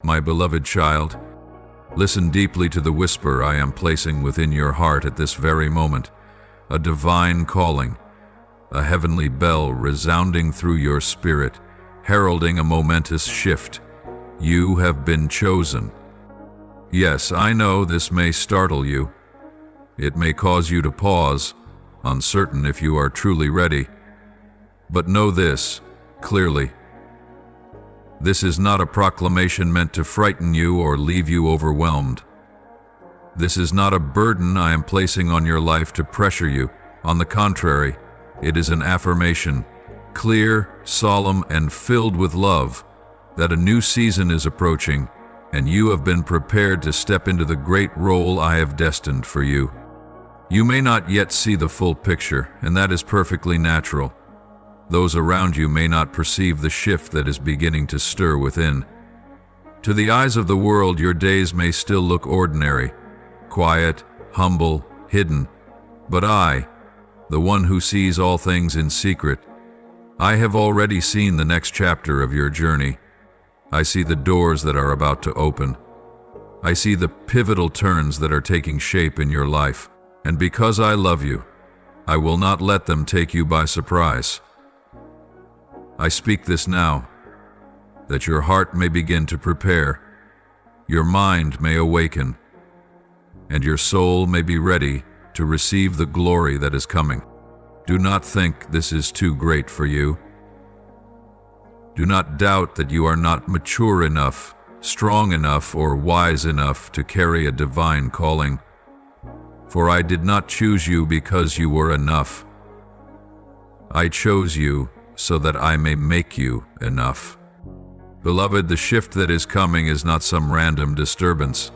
my beloved child. Listen deeply to the whisper I am placing within your heart at this very moment, a divine calling, a heavenly bell resounding through your spirit, heralding a momentous shift. You have been chosen. Yes, I know this may startle you. It may cause you to pause, uncertain if you are truly ready. But know this clearly. This is not a proclamation meant to frighten you or leave you overwhelmed. This is not a burden I am placing on your life to pressure you. On the contrary, it is an affirmation, clear, solemn, and filled with love, that a new season is approaching, and you have been prepared to step into the great role I have destined for you. You may not yet see the full picture, and that is perfectly natural. Those around you may not perceive the shift that is beginning to stir within. To the eyes of the world, your days may still look ordinary, quiet, humble, hidden. But I, the one who sees all things in secret, I have already seen the next chapter of your journey. I see the doors that are about to open. I see the pivotal turns that are taking shape in your life. And because I love you, I will not let them take you by surprise. I speak this now, that your heart may begin to prepare, your mind may awaken, and your soul may be ready to receive the glory that is coming. Do not think this is too great for you. Do not doubt that you are not mature enough, strong enough, or wise enough to carry a divine calling. For I did not choose you because you were enough. I chose you so that I may make you enough. Beloved, the shift that is coming is not some random disturbance.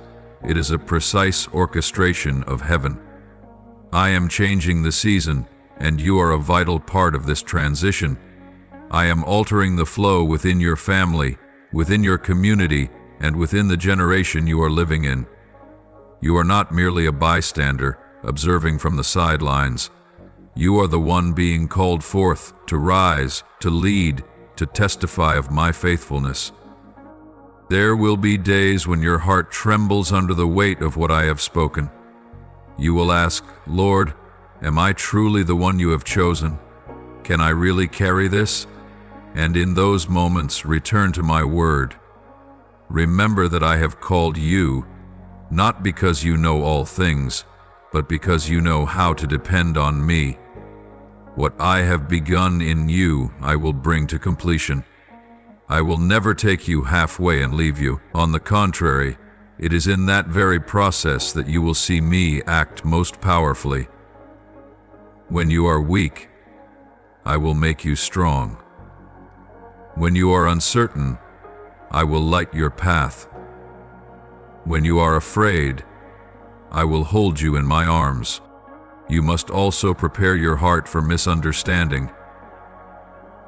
It is a precise orchestration of heaven. I am changing the season, and you are a vital part of this transition. I am altering the flow within your family, within your community, and within the generation you are living in. You are not merely a bystander, observing from the sidelines. You are the one being called forth to rise, to lead, to testify of my faithfulness. There will be days when your heart trembles under the weight of what I have spoken. You will ask, Lord, am I truly the one you have chosen? Can I really carry this? And in those moments, return to my word. Remember that I have called you, not because you know all things, but because you know how to depend on me. What I have begun in you, I will bring to completion. I will never take you halfway and leave you. On the contrary, it is in that very process that you will see me act most powerfully. When you are weak, I will make you strong. When you are uncertain, I will light your path. When you are afraid, I will hold you in my arms. You must also prepare your heart for misunderstanding.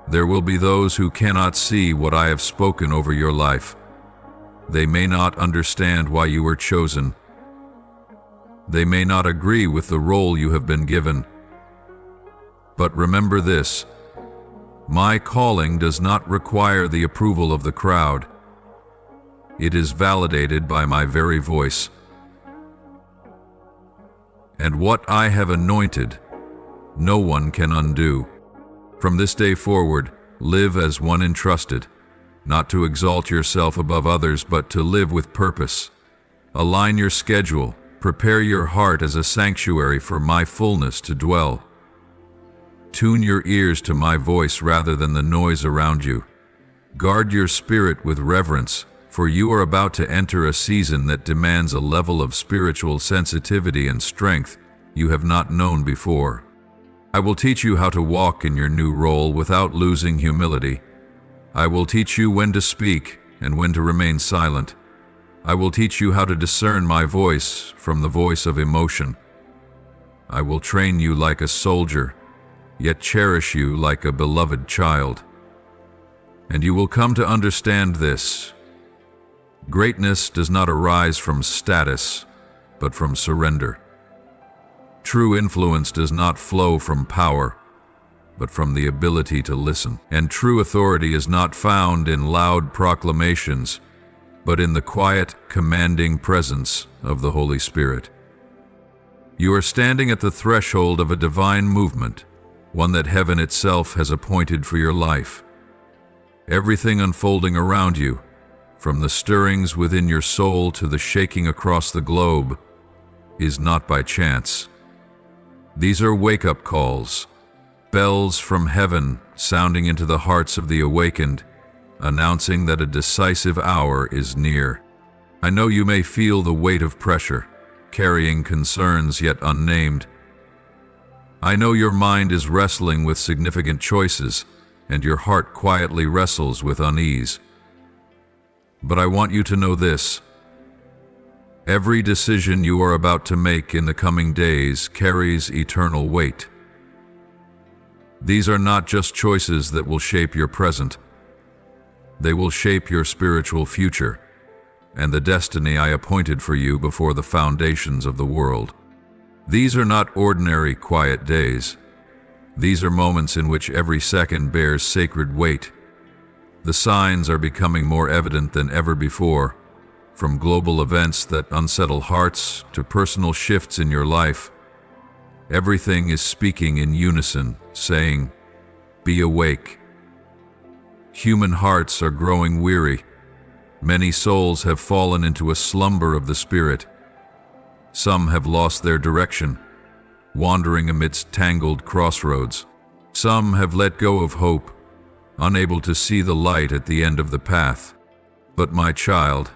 There will be those who cannot see what I have spoken over your life. They may not understand why you were chosen. They may not agree with the role you have been given. But remember this: my calling does not require the approval of the crowd. It is validated by my very voice. And what I have anointed, no one can undo. From this day forward, live as one entrusted, not to exalt yourself above others, but to live with purpose. Align your schedule, prepare your heart as a sanctuary for my fullness to dwell. Tune your ears to my voice rather than the noise around you. Guard your spirit with reverence, for you are about to enter a season that demands a level of spiritual sensitivity and strength you have not known before. I will teach you how to walk in your new role without losing humility. I will teach you when to speak and when to remain silent. I will teach you how to discern my voice from the voice of emotion. I will train you like a soldier, yet cherish you like a beloved child. And you will come to understand this: greatness does not arise from status, but from surrender. True influence does not flow from power, but from the ability to listen. And true authority is not found in loud proclamations, but in the quiet, commanding presence of the Holy Spirit. You are standing at the threshold of a divine movement, one that heaven itself has appointed for your life. Everything unfolding around you, from the stirrings within your soul to the shaking across the globe, is not by chance. These are wake-up calls, bells from heaven sounding into the hearts of the awakened, announcing that a decisive hour is near. I know you may feel the weight of pressure, carrying concerns yet unnamed. I know your mind is wrestling with significant choices, and your heart quietly wrestles with unease. But I want you to know this. Every decision you are about to make in the coming days carries eternal weight. These are not just choices that will shape your present. They will shape your spiritual future and the destiny I appointed for you before the foundations of the world. These are not ordinary quiet days. These are moments in which every second bears sacred weight. The signs are becoming more evident than ever before, from global events that unsettle hearts to personal shifts in your life. Everything is speaking in unison, saying, "Be awake." Human hearts are growing weary. Many souls have fallen into a slumber of the Spirit. Some have lost their direction, wandering amidst tangled crossroads. Some have let go of hope, unable to see the light at the end of the path. But my child,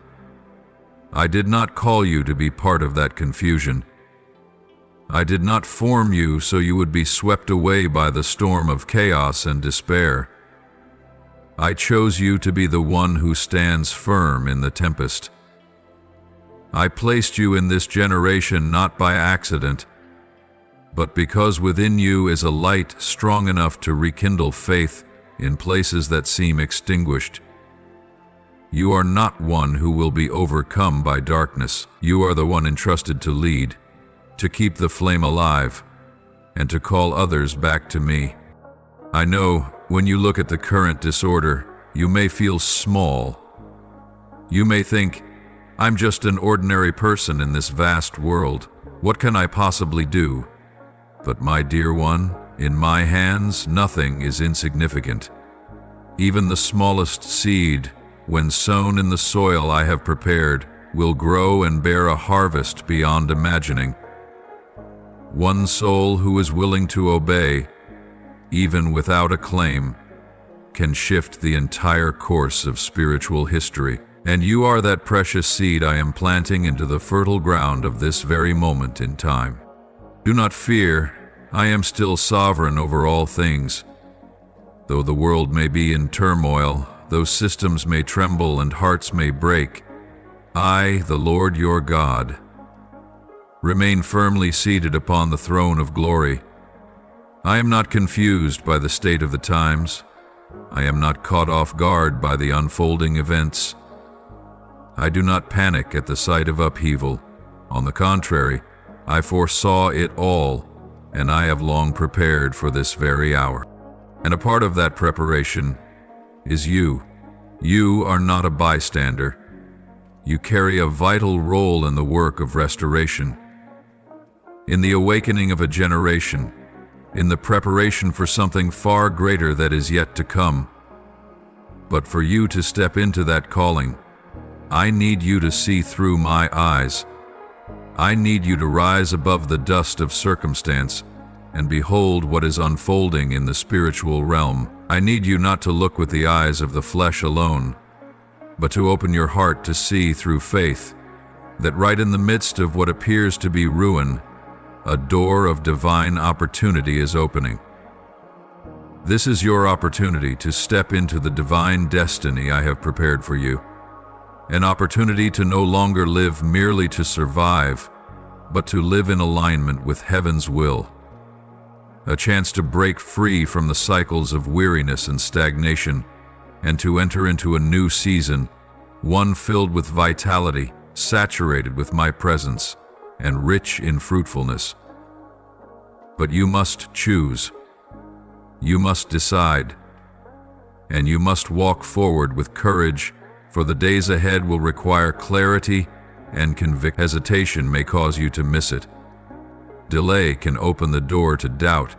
I did not call you to be part of that confusion. I did not form you so you would be swept away by the storm of chaos and despair. I chose you to be the one who stands firm in the tempest. I placed you in this generation not by accident, but because within you is a light strong enough to rekindle faith in places that seem extinguished. You are not one who will be overcome by darkness. You are the one entrusted to lead, to keep the flame alive, and to call others back to me. I know when you look at the current disorder, you may feel small. You may think, I'm just an ordinary person in this vast world. What can I possibly do? But my dear one, in my hands, nothing is insignificant. Even the smallest seed, when sown in the soil I have prepared, will grow and bear a harvest beyond imagining. One soul who is willing to obey, even without a claim, can shift the entire course of spiritual history. And you are that precious seed I am planting into the fertile ground of this very moment in time. Do not fear, I am still sovereign over all things. Though the world may be in turmoil, though systems may tremble and hearts may break, I, the Lord your God, remain firmly seated upon the throne of glory. I am not confused by the state of the times. I am not caught off guard by the unfolding events. I do not panic at the sight of upheaval. On the contrary, I foresaw it all, and I have long prepared for this very hour. And a part of that preparation is you. You are not a bystander. You carry a vital role in the work of restoration, in the awakening of a generation, in the preparation for something far greater that is yet to come. But for you to step into that calling, I need you to see through my eyes. I need you to rise above the dust of circumstance and behold what is unfolding in the spiritual realm. I need you not to look with the eyes of the flesh alone, but to open your heart to see through faith that right in the midst of what appears to be ruin, a door of divine opportunity is opening. This is your opportunity to step into the divine destiny I have prepared for you. An opportunity to no longer live merely to survive, but to live in alignment with heaven's will. A chance to break free from the cycles of weariness and stagnation, and to enter into a new season, one filled with vitality, saturated with my presence, and rich in fruitfulness. But you must choose. You must decide. And you must walk forward with courage for the days ahead will require clarity and conviction. Hesitation may cause you to miss it. Delay can open the door to doubt.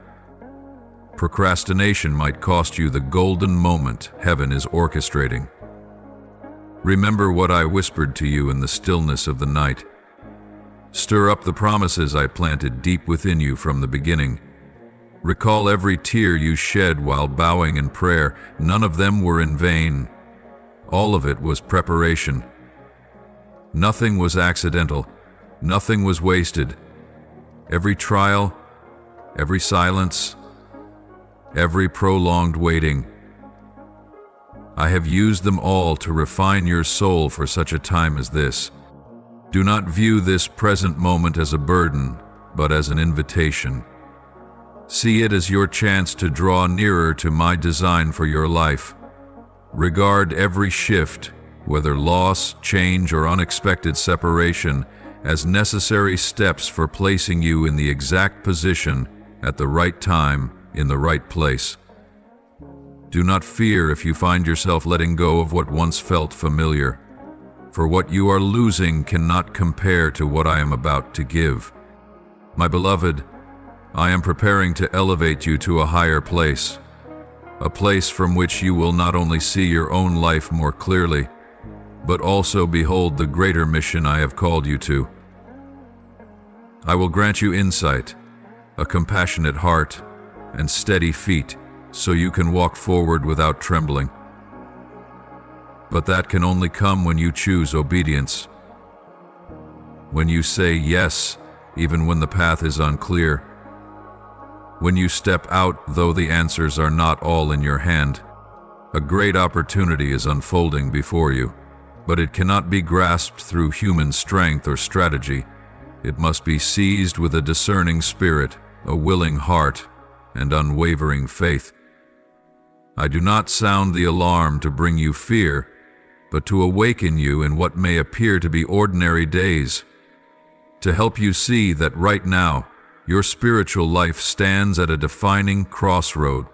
Procrastination might cost you the golden moment heaven is orchestrating. Remember what I whispered to you in the stillness of the night. Stir up the promises I planted deep within you from the beginning. Recall every tear you shed while bowing in prayer. None of them were in vain. All of it was preparation. Nothing was accidental. Nothing was wasted. Every trial, every silence, every prolonged waiting, I have used them all to refine your soul for such a time as this. Do not view this present moment as a burden, but as an invitation. See it as your chance to draw nearer to my design for your life. Regard every shift, whether loss, change, or unexpected separation, as necessary steps for placing you in the exact position at the right time in the right place. Do not fear if you find yourself letting go of what once felt familiar, for what you are losing cannot compare to what I am about to give. My beloved, I am preparing to elevate you to a higher place, a place from which you will not only see your own life more clearly, but also behold the greater mission I have called you to. I will grant you insight, a compassionate heart, and steady feet, so you can walk forward without trembling. But that can only come when you choose obedience. When you say yes, even when the path is unclear. When you step out, though the answers are not all in your hand. A great opportunity is unfolding before you, but it cannot be grasped through human strength or strategy. It must be seized with a discerning spirit, a willing heart, and unwavering faith. I do not sound the alarm to bring you fear, but to awaken you in what may appear to be ordinary days, to help you see that right now, your spiritual life stands at a defining crossroad.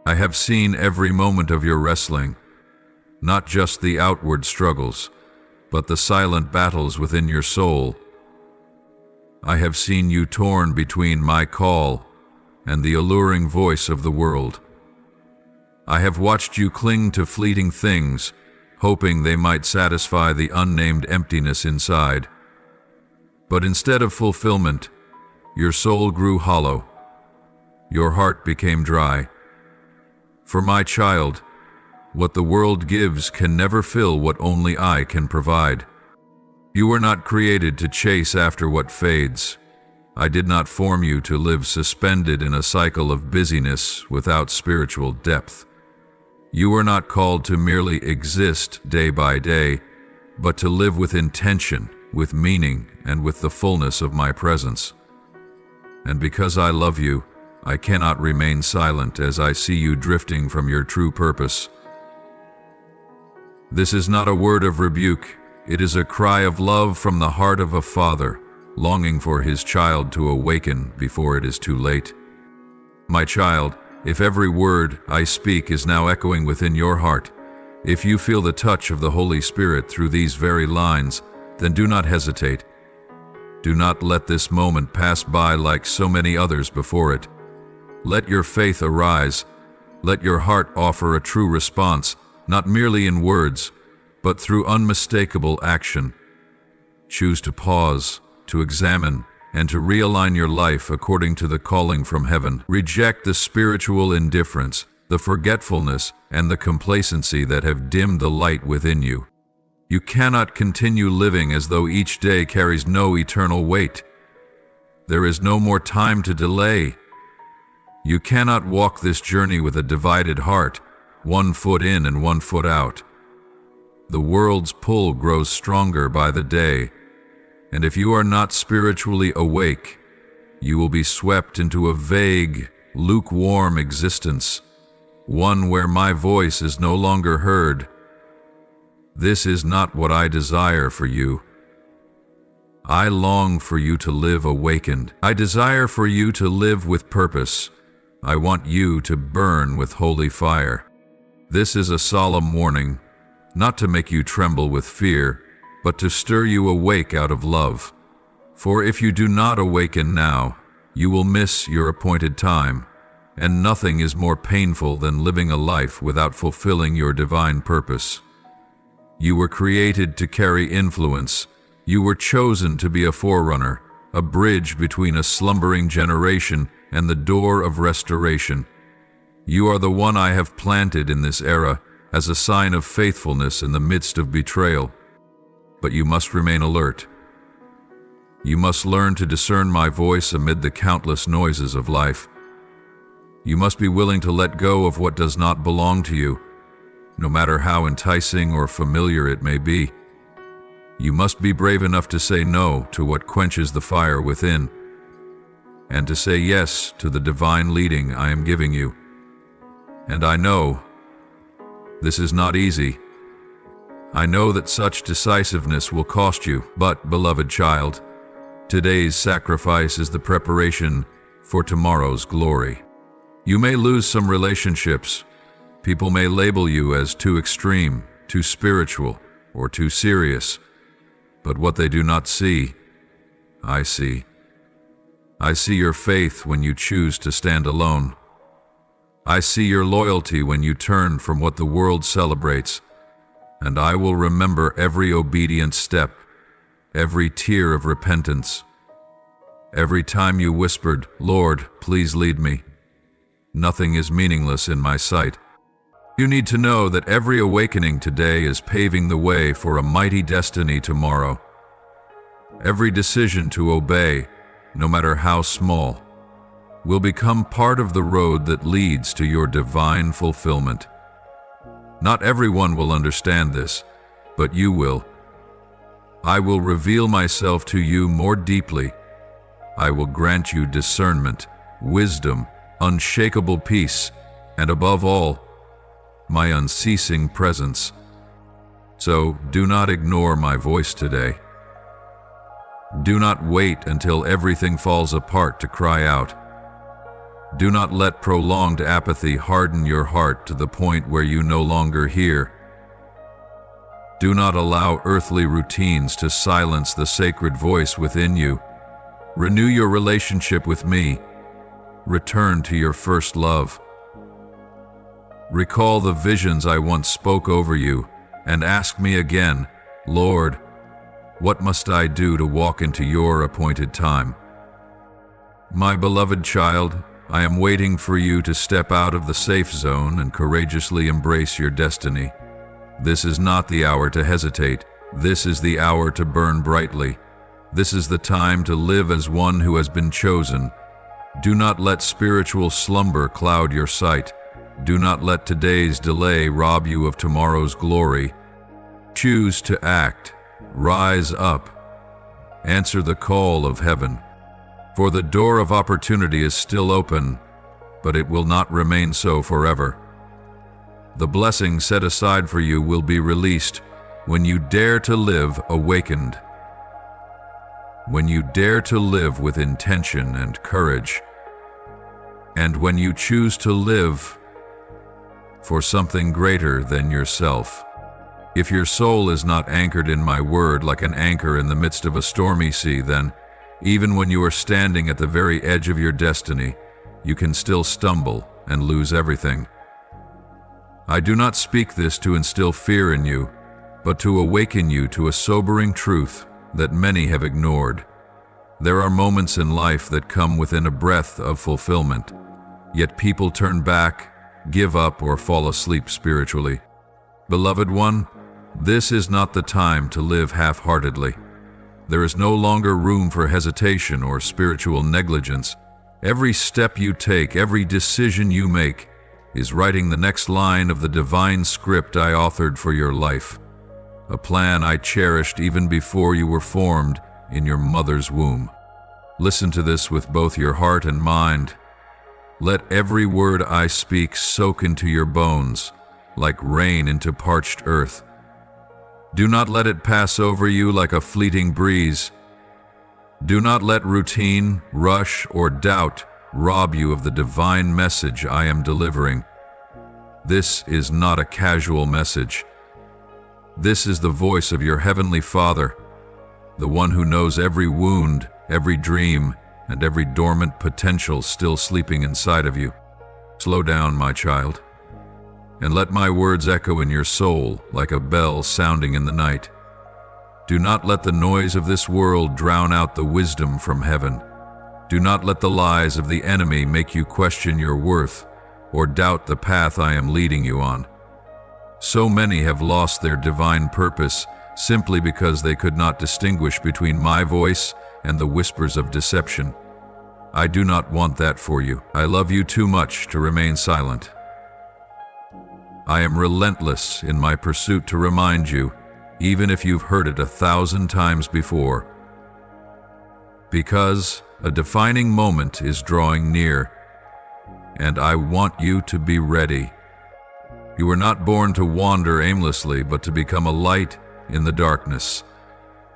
I have seen every moment of your wrestling, not just the outward struggles, but the silent battles within your soul. I have seen you torn between my call and the alluring voice of the world. I have watched you cling to fleeting things, hoping they might satisfy the unnamed emptiness inside. But instead of fulfillment, your soul grew hollow. Your heart became dry. For my child, what the world gives can never fill what only I can provide. You were not created to chase after what fades. I did not form you to live suspended in a cycle of busyness without spiritual depth. You were not called to merely exist day by day, but to live with intention, with meaning, and with the fullness of my presence. And because I love you, I cannot remain silent as I see you drifting from your true purpose. This is not a word of rebuke. It is a cry of love from the heart of a father, longing for his child to awaken before it is too late. My child, if every word I speak is now echoing within your heart, if you feel the touch of the Holy Spirit through these very lines, then do not hesitate. Do not let this moment pass by like so many others before it. Let your faith arise. Let your heart offer a true response, not merely in words, but through unmistakable action. Choose to pause, to examine, and to realign your life according to the calling from heaven. Reject the spiritual indifference, the forgetfulness, and the complacency that have dimmed the light within you. You cannot continue living as though each day carries no eternal weight. There is no more time to delay. You cannot walk this journey with a divided heart, one foot in and one foot out. The world's pull grows stronger by the day, and if you are not spiritually awake, you will be swept into a vague, lukewarm existence, one where my voice is no longer heard. This is not what I desire for you. I long for you to live awakened. I desire for you to live with purpose. I want you to burn with holy fire. This is a solemn warning, not to make you tremble with fear, but to stir you awake out of love. For if you do not awaken now, you will miss your appointed time, and nothing is more painful than living a life without fulfilling your divine purpose. You were created to carry influence. You were chosen to be a forerunner, a bridge between a slumbering generation and the door of restoration. You are the one I have planted in this era as a sign of faithfulness in the midst of betrayal. But you must remain alert. You must learn to discern my voice amid the countless noises of life. You must be willing to let go of what does not belong to you, no matter how enticing or familiar it may be. You must be brave enough to say no to what quenches the fire within, and to say yes to the divine leading I am giving you. And I know this is not easy. I know that such decisiveness will cost you, but, beloved child, today's sacrifice is the preparation for tomorrow's glory. You may lose some relationships. People may label you as too extreme, too spiritual, or too serious. But what they do not see, I see. I see your faith when you choose to stand alone. I see your loyalty when you turn from what the world celebrates, and I will remember every obedient step, every tear of repentance, every time you whispered, "Lord, please lead me." Nothing is meaningless in my sight. You need to know that every awakening today is paving the way for a mighty destiny tomorrow. Every decision to obey, no matter how small, will become part of the road that leads to your divine fulfillment. Not everyone will understand this, but you will. I will reveal myself to you more deeply. I will grant you discernment, wisdom, unshakable peace, and above all, my unceasing presence. So do not ignore my voice today. Do not wait until everything falls apart to cry out. Do not let prolonged apathy harden your heart to the point where you no longer hear. Do not allow earthly routines to silence the sacred voice within you. Renew your relationship with me. Return to your first love. Recall the visions I once spoke over you, and ask me again, "Lord, what must I do to walk into your appointed time?" My beloved child, I am waiting for you to step out of the safe zone and courageously embrace your destiny. This is not the hour to hesitate. This is the hour to burn brightly. This is the time to live as one who has been chosen. Do not let spiritual slumber cloud your sight. Do not let today's delay rob you of tomorrow's glory. Choose to act. Rise up. Answer the call of heaven. For the door of opportunity is still open, but it will not remain so forever. The blessing set aside for you will be released when you dare to live awakened. When you dare to live with intention and courage. And when you choose to live for something greater than yourself. If your soul is not anchored in my word like an anchor in the midst of a stormy sea, then, even when you are standing at the very edge of your destiny, you can still stumble and lose everything. I do not speak this to instill fear in you, but to awaken you to a sobering truth that many have ignored. There are moments in life that come within a breath of fulfillment, yet people turn back, give up, or fall asleep spiritually. Beloved one, this is not the time to live half-heartedly. There is no longer room for hesitation or spiritual negligence. Every step you take, every decision you make, is writing the next line of the divine script I authored for your life, a plan I cherished even before you were formed in your mother's womb. Listen to this with both your heart and mind. Let every word I speak soak into your bones, like rain into parched earth. Do not let it pass over you like a fleeting breeze. Do not let routine, rush, or doubt rob you of the divine message I am delivering. This is not a casual message. This is the voice of your heavenly Father, the one who knows every wound, every dream, and every dormant potential still sleeping inside of you. Slow down, my child, and let my words echo in your soul like a bell sounding in the night. Do not let the noise of this world drown out the wisdom from heaven. Do not let the lies of the enemy make you question your worth or doubt the path I am leading you on. So many have lost their divine purpose simply because they could not distinguish between my voice and the whispers of deception. I do not want that for you. I love you too much to remain silent. I am relentless in my pursuit to remind you, even if you've heard it 1,000 times before. Because a defining moment is drawing near, and I want you to be ready. You were not born to wander aimlessly, but to become a light in the darkness.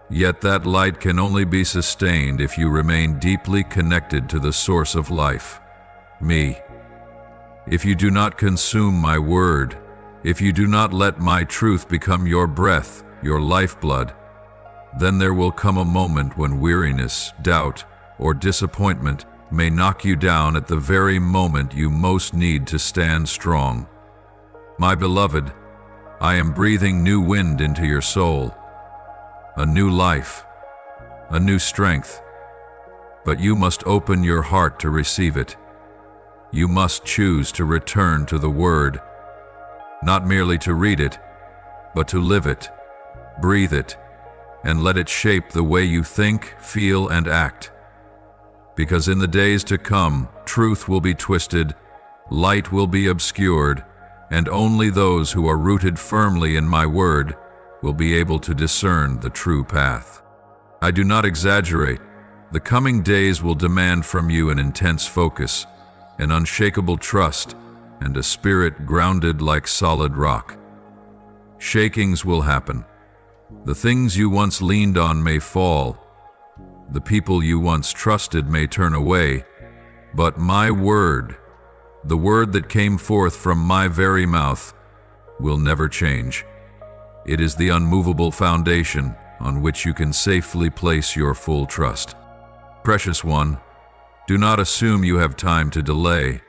Yet that light can only be sustained if you remain deeply connected to the source of life, me. If you do not consume my word, if you do not let my truth become your breath, your lifeblood, then there will come a moment when weariness, doubt, or disappointment may knock you down at the very moment you most need to stand strong. My beloved, I am breathing new wind into your soul, a new life, a new strength. But you must open your heart to receive it. You must choose to return to the Word, not merely to read it, but to live it, breathe it, and let it shape the way you think, feel, and act. Because in the days to come, truth will be twisted, light will be obscured, and only those who are rooted firmly in my word will be able to discern the true path. I do not exaggerate. The coming days will demand from you an intense focus, an unshakable trust, and a spirit grounded like solid rock. Shakings will happen. The things you once leaned on may fall. The people you once trusted may turn away, but my word, the word that came forth from my very mouth, will never change. It is the unmovable foundation on which you can safely place your full trust. Precious one, do not assume you have time to delay.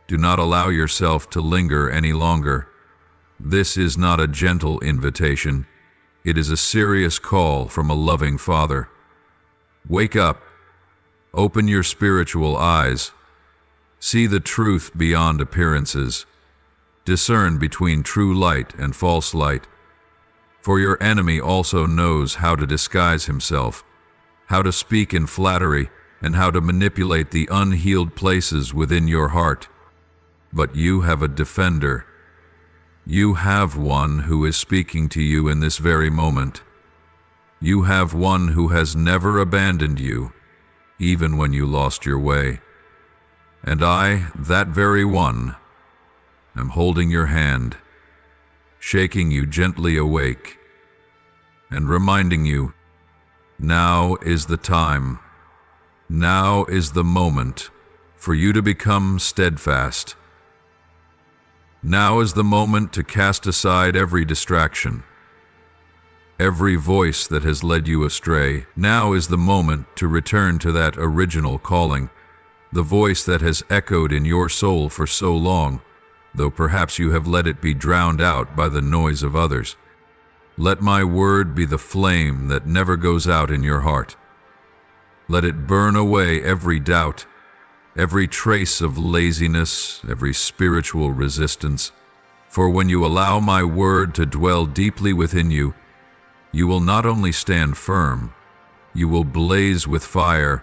Do not allow yourself to linger any longer. This is not a gentle invitation. It is a serious call from a loving Father. Wake up. Open your spiritual eyes. See the truth beyond appearances. Discern between true light and false light. For your enemy also knows how to disguise himself, how to speak in flattery, and how to manipulate the unhealed places within your heart. But you have a defender. You have one who is speaking to you in this very moment. You have one who has never abandoned you, even when you lost your way. And I, that very one, am holding your hand, shaking you gently awake, and reminding you, now is the time, now is the moment for you to become steadfast. Now is the moment to cast aside every distraction, every voice that has led you astray. Now is the moment to return to that original calling, the voice that has echoed in your soul for so long, though perhaps you have let it be drowned out by the noise of others. Let my word be the flame that never goes out in your heart. Let it burn away every doubt, every trace of laziness, every spiritual resistance. For when you allow my word to dwell deeply within you, you will not only stand firm, you will blaze with fire,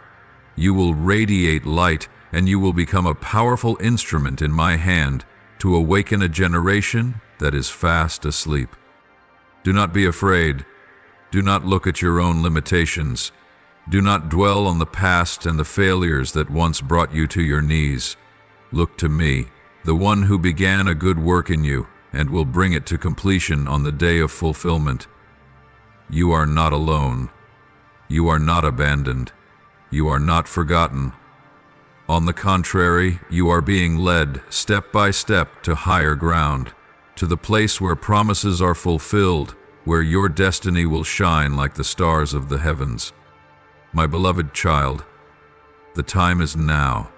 you will radiate light, and you will become a powerful instrument in my hand to awaken a generation that is fast asleep. Do not be afraid. Do not look at your own limitations. Do not dwell on the past and the failures that once brought you to your knees. Look to me, the one who began a good work in you and will bring it to completion on the day of fulfillment. You are not alone. You are not abandoned. You are not forgotten. On the contrary, you are being led step by step to higher ground, to the place where promises are fulfilled where your destiny will shine like the stars of the heavens. My beloved child, the time is now.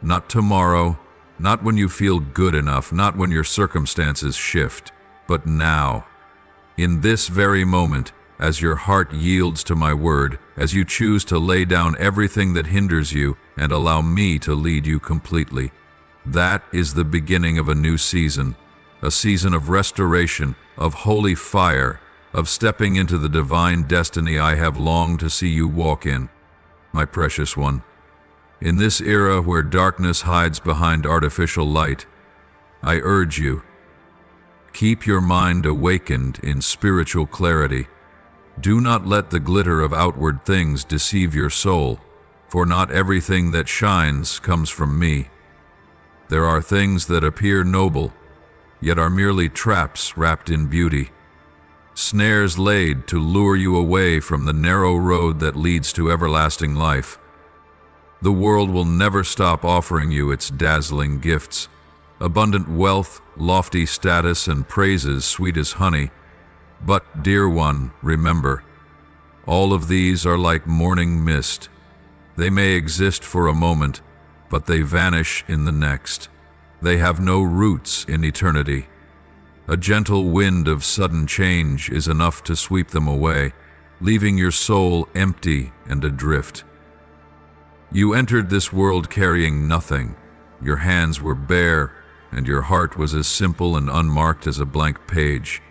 Not tomorrow, not when you feel good enough, not when your circumstances shift, but now. In this very moment, as your heart yields to my word, as you choose to lay down everything that hinders you and allow me to lead you completely. That is the beginning of a new season, a season of restoration, of holy fire, of stepping into the divine destiny I have longed to see you walk in, my precious one. In this era where darkness hides behind artificial light, I urge you, keep your mind awakened in spiritual clarity. Do not let the glitter of outward things deceive your soul, for not everything that shines comes from me. There are things that appear noble, yet are merely traps wrapped in beauty, snares laid to lure you away from the narrow road that leads to everlasting life. The world will never stop offering you its dazzling gifts, abundant wealth, lofty status, and praises sweet as honey. But, dear one, remember, all of these are like morning mist. They may exist for a moment, but they vanish in the next. They have no roots in eternity. A gentle wind of sudden change is enough to sweep them away, leaving your soul empty and adrift. You entered this world carrying nothing. Your hands were bare, and your heart was as simple and unmarked as a blank page.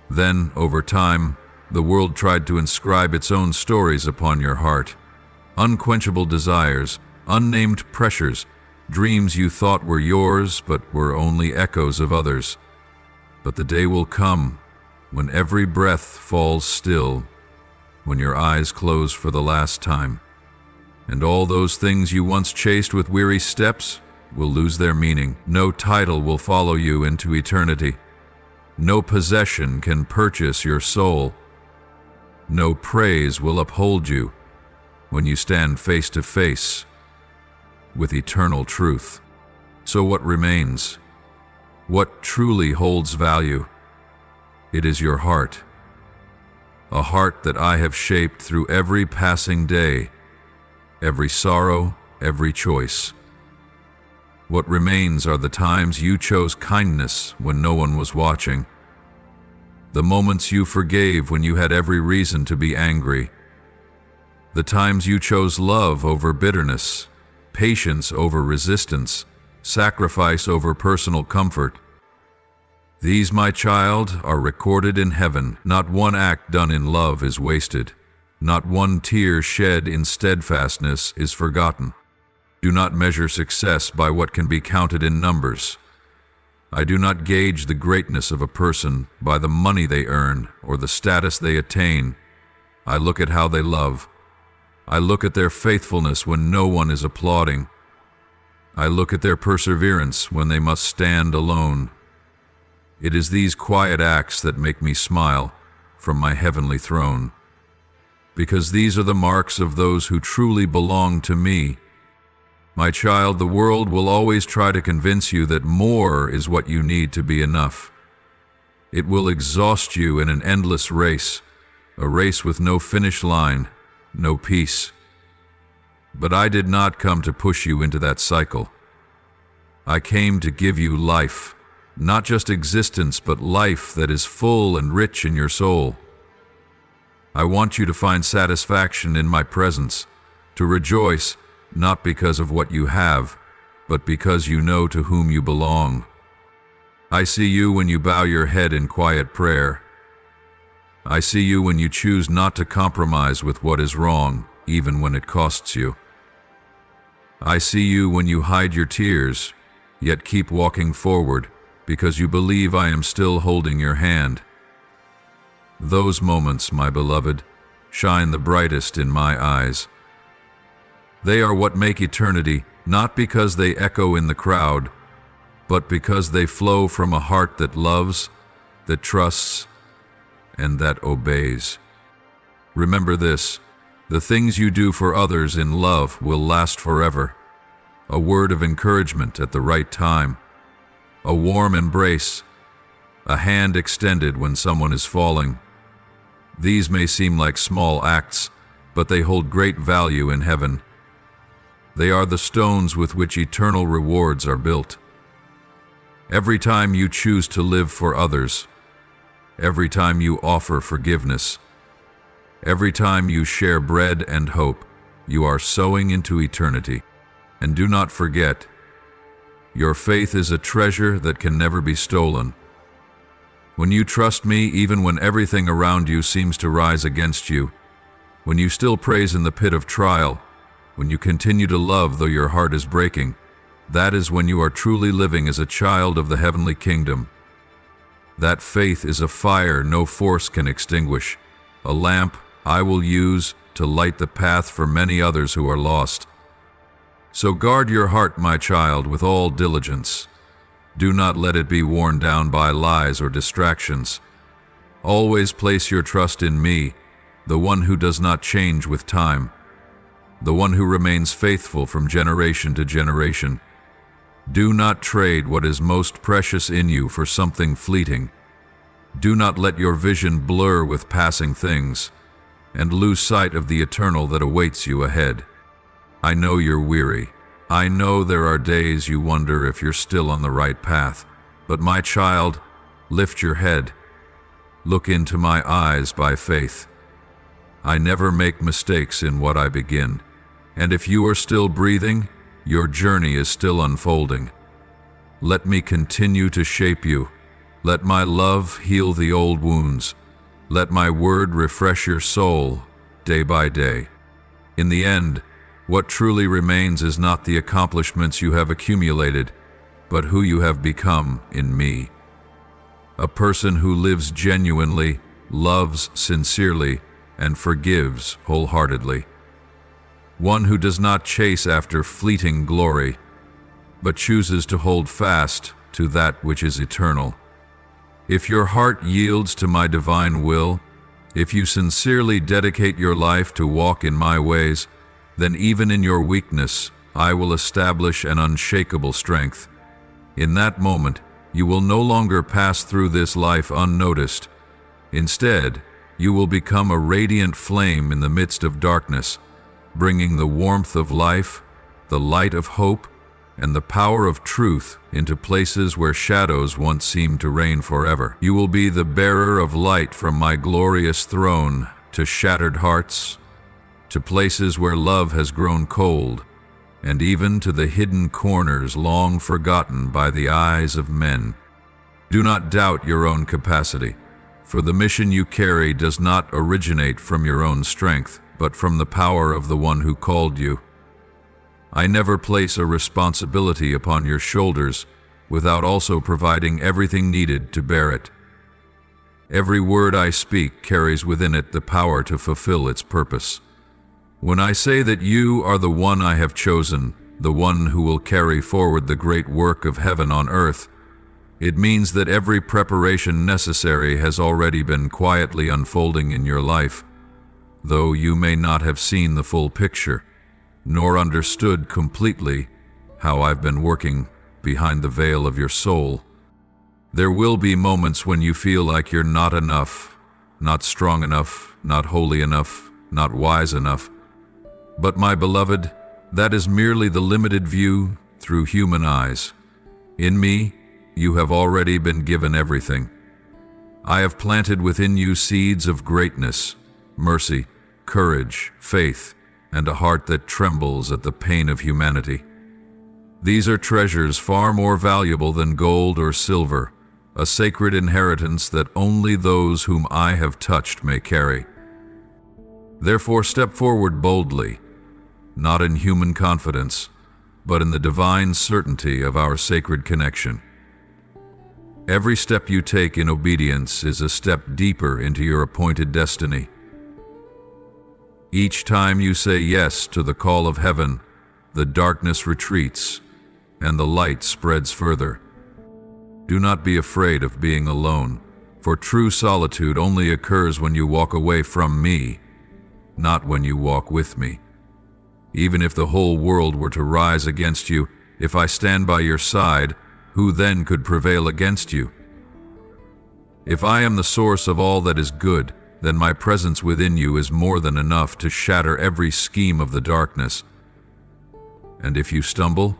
Then, over time, the world tried to inscribe its own stories upon your heart. Unquenchable desires, unnamed pressures, dreams you thought were yours but were only echoes of others. But the day will come when every breath falls still, when your eyes close for the last time, and all those things you once chased with weary steps will lose their meaning. No title will follow you into eternity. No possession can purchase your soul. No praise will uphold you when you stand face to face with eternal truth. So what remains? What truly holds value? It is your heart. A heart that I have shaped through every passing day, every sorrow, every choice. What remains are the times you chose kindness when no one was watching, the moments you forgave when you had every reason to be angry, the times you chose love over bitterness, patience over resistance, sacrifice over personal comfort. These, my child, are recorded in heaven. Not one act done in love is wasted. Not one tear shed in steadfastness is forgotten. Do not measure success by what can be counted in numbers. I do not gauge the greatness of a person by the money they earn or the status they attain. I look at how they love. I look at their faithfulness when no one is applauding. I look at their perseverance when they must stand alone. It is these quiet acts that make me smile from my heavenly throne, because these are the marks of those who truly belong to me. My child, the world will always try to convince you that more is what you need to be enough. It will exhaust you in an endless race, a race with no finish line, no peace. But I did not come to push you into that cycle. I came to give you life, not just existence, but life that is full and rich in your soul. I want you to find satisfaction in my presence, to rejoice not because of what you have, but because you know to whom you belong. I see you when you bow your head in quiet prayer. I see you when you choose not to compromise with what is wrong, even when it costs you. I see you when you hide your tears, yet keep walking forward, because you believe I am still holding your hand. Those moments, my beloved, shine the brightest in my eyes. They are what make eternity, not because they echo in the crowd, but because they flow from a heart that loves, that trusts, and that obeys. Remember this: the things you do for others in love will last forever. A word of encouragement at the right time, a warm embrace, a hand extended when someone is falling, These may seem like small acts, but they hold great value in heaven. They are the stones with which eternal rewards are built. Every time you choose to live for others, every time you offer forgiveness, every time you share bread and hope, you are sowing into eternity. And do not forget, your faith is a treasure that can never be stolen. When you trust me, even when everything around you seems to rise against you, when you still praise in the pit of trial, when you continue to love though your heart is breaking, that is when you are truly living as a child of the heavenly kingdom. That faith is a fire no force can extinguish, a lamp I will use to light the path for many others who are lost. So guard your heart, my child, with all diligence. Do not let it be worn down by lies or distractions. Always place your trust in me, the one who does not change with time, the one who remains faithful from generation to generation. Do not trade what is most precious in you for something fleeting. Do not let your vision blur with passing things, and lose sight of the eternal that awaits you ahead. I know you're weary. I know there are days you wonder if you're still on the right path. But my child, lift your head. Look into my eyes by faith. I never make mistakes in what I begin. And if you are still breathing, your journey is still unfolding. Let me continue to shape you. Let my love heal the old wounds. Let my word refresh your soul day by day. In the end, what truly remains is not the accomplishments you have accumulated, but who you have become in me. A person who lives genuinely, loves sincerely, and forgives wholeheartedly. One who does not chase after fleeting glory, but chooses to hold fast to that which is eternal. If your heart yields to my divine will, if you sincerely dedicate your life to walk in my ways, then even in your weakness, I will establish an unshakable strength. In that moment, you will no longer pass through this life unnoticed. Instead, you will become a radiant flame in the midst of darkness, bringing the warmth of life, the light of hope, and the power of truth into places where shadows once seemed to reign forever. You will be the bearer of light from my glorious throne to shattered hearts, to places where love has grown cold, and even to the hidden corners long forgotten by the eyes of men. Do not doubt your own capacity, for the mission you carry does not originate from your own strength, but from the power of the one who called you. I never place a responsibility upon your shoulders without also providing everything needed to bear it. Every word I speak carries within it the power to fulfill its purpose. When I say that you are the one I have chosen, the one who will carry forward the great work of heaven on earth, it means that every preparation necessary has already been quietly unfolding in your life, though you may not have seen the full picture, nor understood completely how I've been working behind the veil of your soul. There will be moments when you feel like you're not enough, not strong enough, not holy enough, not wise enough. But my beloved, that is merely the limited view through human eyes. In me, you have already been given everything. I have planted within you seeds of greatness, mercy, courage, faith, and a heart that trembles at the pain of humanity. These are treasures far more valuable than gold or silver, a sacred inheritance that only those whom I have touched may carry. Therefore, step forward boldly, not in human confidence, but in the divine certainty of our sacred connection. Every step you take in obedience is a step deeper into your appointed destiny. Each time you say yes to the call of heaven, the darkness retreats and the light spreads further. Do not be afraid of being alone, for true solitude only occurs when you walk away from me, not when you walk with me. Even if the whole world were to rise against you, if I stand by your side, who then could prevail against you? If I am the source of all that is good, then my presence within you is more than enough to shatter every scheme of the darkness. And if you stumble,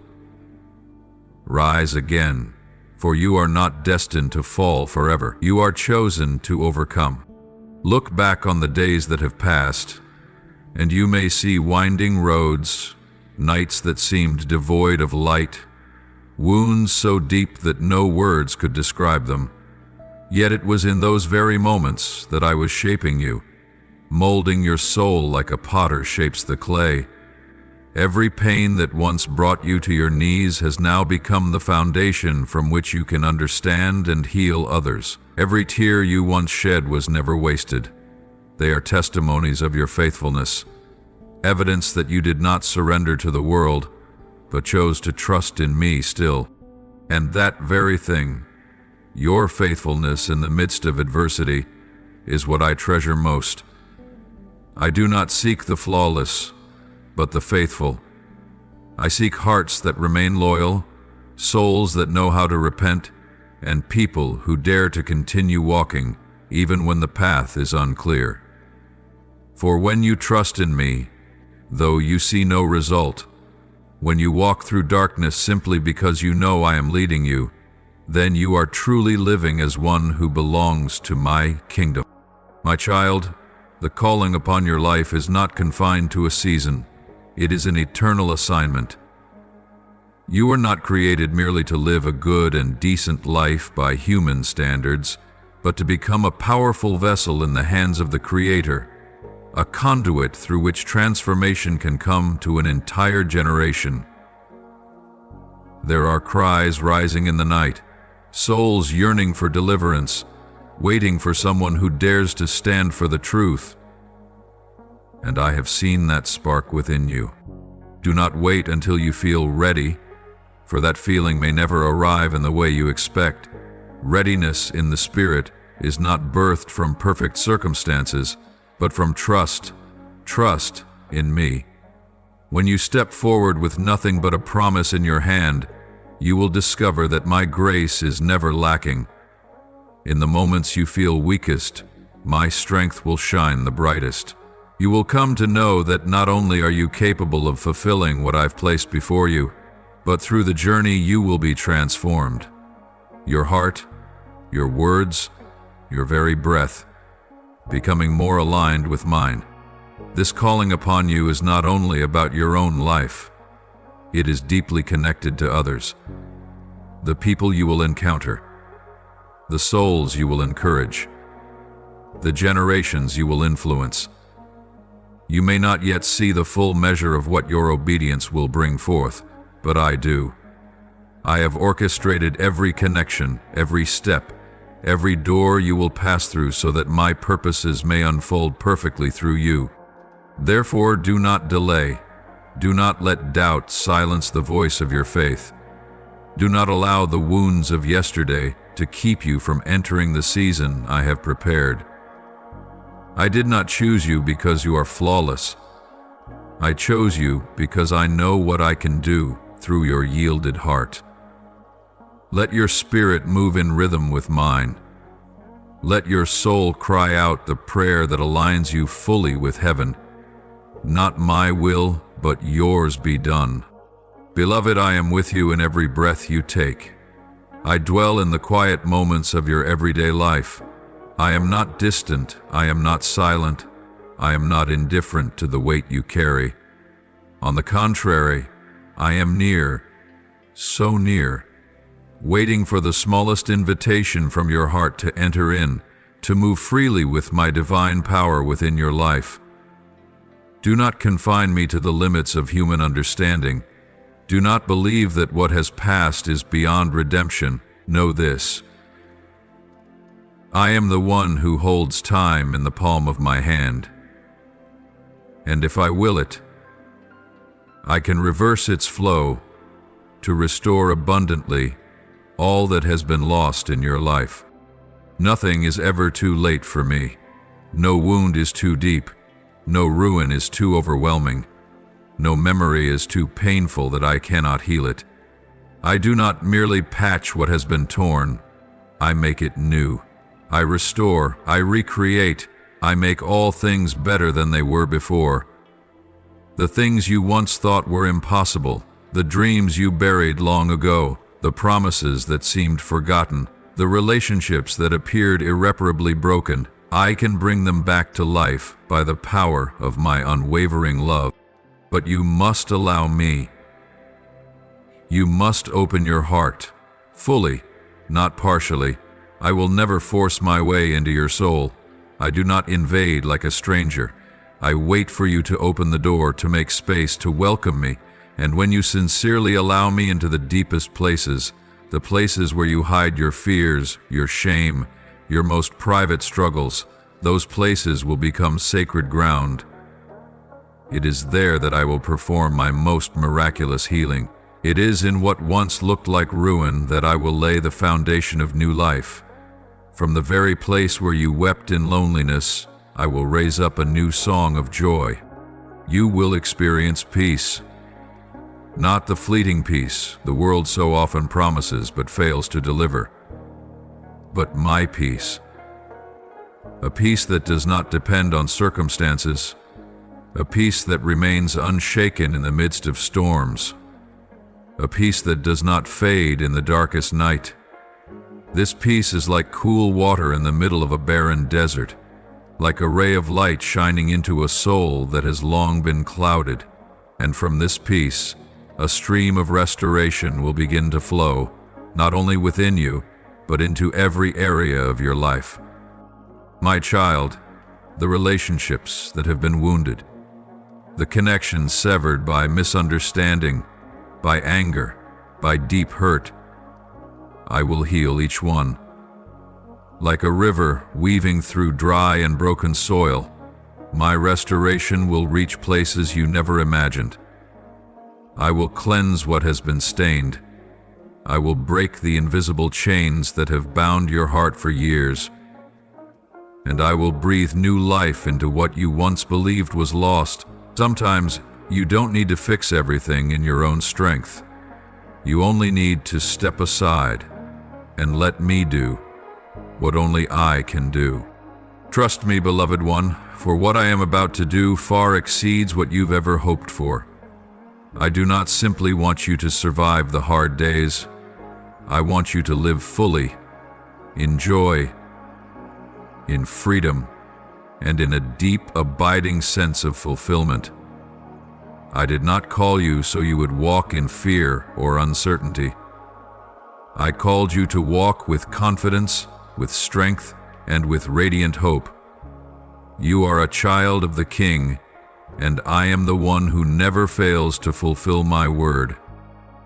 rise again, for you are not destined to fall forever. You are chosen to overcome. Look back on the days that have passed, and you may see winding roads, nights that seemed devoid of light, wounds so deep that no words could describe them. Yet it was in those very moments that I was shaping you, molding your soul like a potter shapes the clay. Every pain that once brought you to your knees has now become the foundation from which you can understand and heal others. Every tear you once shed was never wasted. They are testimonies of your faithfulness, evidence that you did not surrender to the world, but chose to trust in me still. And that very thing, your faithfulness in the midst of adversity, is what I treasure most. I do not seek the flawless, but the faithful. I seek hearts that remain loyal, souls that know how to repent, and people who dare to continue walking even when the path is unclear. For when you trust in me, though you see no result, when you walk through darkness simply because you know I am leading you, then you are truly living as one who belongs to my kingdom. My child, the calling upon your life is not confined to a season. It is an eternal assignment. You were not created merely to live a good and decent life by human standards, but to become a powerful vessel in the hands of the Creator, a conduit through which transformation can come to an entire generation. There are cries rising in the night, souls yearning for deliverance, waiting for someone who dares to stand for the truth. And I have seen that spark within you. Do not wait until you feel ready, for that feeling may never arrive in the way you expect. Readiness in the Spirit is not birthed from perfect circumstances, but from trust in me. When you step forward with nothing but a promise in your hand, you will discover that my grace is never lacking. In the moments you feel weakest, my strength will shine the brightest. You will come to know that not only are you capable of fulfilling what I've placed before you, but through the journey you will be transformed. Your heart, your words, your very breath, becoming more aligned with mine. This calling upon you is not only about your own life, it is deeply connected to others. The people you will encounter, the souls you will encourage, the generations you will influence. You may not yet see the full measure of what your obedience will bring forth, but I do. I have orchestrated every connection, every step, every door you will pass through so that my purposes may unfold perfectly through you. Therefore, do not delay. Do not let doubt silence the voice of your faith. Do not allow the wounds of yesterday to keep you from entering the season I have prepared. I did not choose you because you are flawless. I chose you because I know what I can do through your yielded heart. Let your spirit move in rhythm with mine. Let your soul cry out the prayer that aligns you fully with heaven. Not my will, but yours be done. Beloved, I am with you in every breath you take. I dwell in the quiet moments of your everyday life. I am not distant, I am not silent, I am not indifferent to the weight you carry. On the contrary, I am near, so near, waiting for the smallest invitation from your heart to enter in, to move freely with my divine power within your life. Do not confine me to the limits of human understanding. Do not believe that what has passed is beyond redemption. Know this: I am the one who holds time in the palm of my hand. And if I will it, I can reverse its flow to restore abundantly all that has been lost in your life. Nothing is ever too late for me. No wound is too deep. No ruin is too overwhelming. No memory is too painful that I cannot heal it. I do not merely patch what has been torn. I make it new. I restore, I recreate, I make all things better than they were before. The things you once thought were impossible, the dreams you buried long ago, the promises that seemed forgotten, the relationships that appeared irreparably broken, I can bring them back to life by the power of my unwavering love. But you must allow me. You must open your heart, fully, not partially. I will never force my way into your soul. I do not invade like a stranger. I wait for you to open the door, to make space, to welcome me, and when you sincerely allow me into the deepest places, the places where you hide your fears, your shame, your most private struggles, those places will become sacred ground. It is there that I will perform my most miraculous healing. It is in what once looked like ruin that I will lay the foundation of new life. From the very place where you wept in loneliness, I will raise up a new song of joy. You will experience peace. Not the fleeting peace the world so often promises but fails to deliver, but my peace. A peace that does not depend on circumstances, a peace that remains unshaken in the midst of storms, a peace that does not fade in the darkest night. This peace is like cool water in the middle of a barren desert, like a ray of light shining into a soul that has long been clouded, and from this peace, a stream of restoration will begin to flow, not only within you, but into every area of your life. My child, the relationships that have been wounded, the connections severed by misunderstanding, by anger, by deep hurt, I will heal each one. Like a river weaving through dry and broken soil, my restoration will reach places you never imagined. I will cleanse what has been stained. I will break the invisible chains that have bound your heart for years. And I will breathe new life into what you once believed was lost. Sometimes you don't need to fix everything in your own strength. You only need to step aside and let me do what only I can do. Trust me, beloved one, for what I am about to do far exceeds what you've ever hoped for. I do not simply want you to survive the hard days. I want you to live fully, in joy, in freedom, and in a deep, abiding sense of fulfillment. I did not call you so you would walk in fear or uncertainty. I called you to walk with confidence, with strength, and with radiant hope. You are a child of the King, and I am the one who never fails to fulfill my word.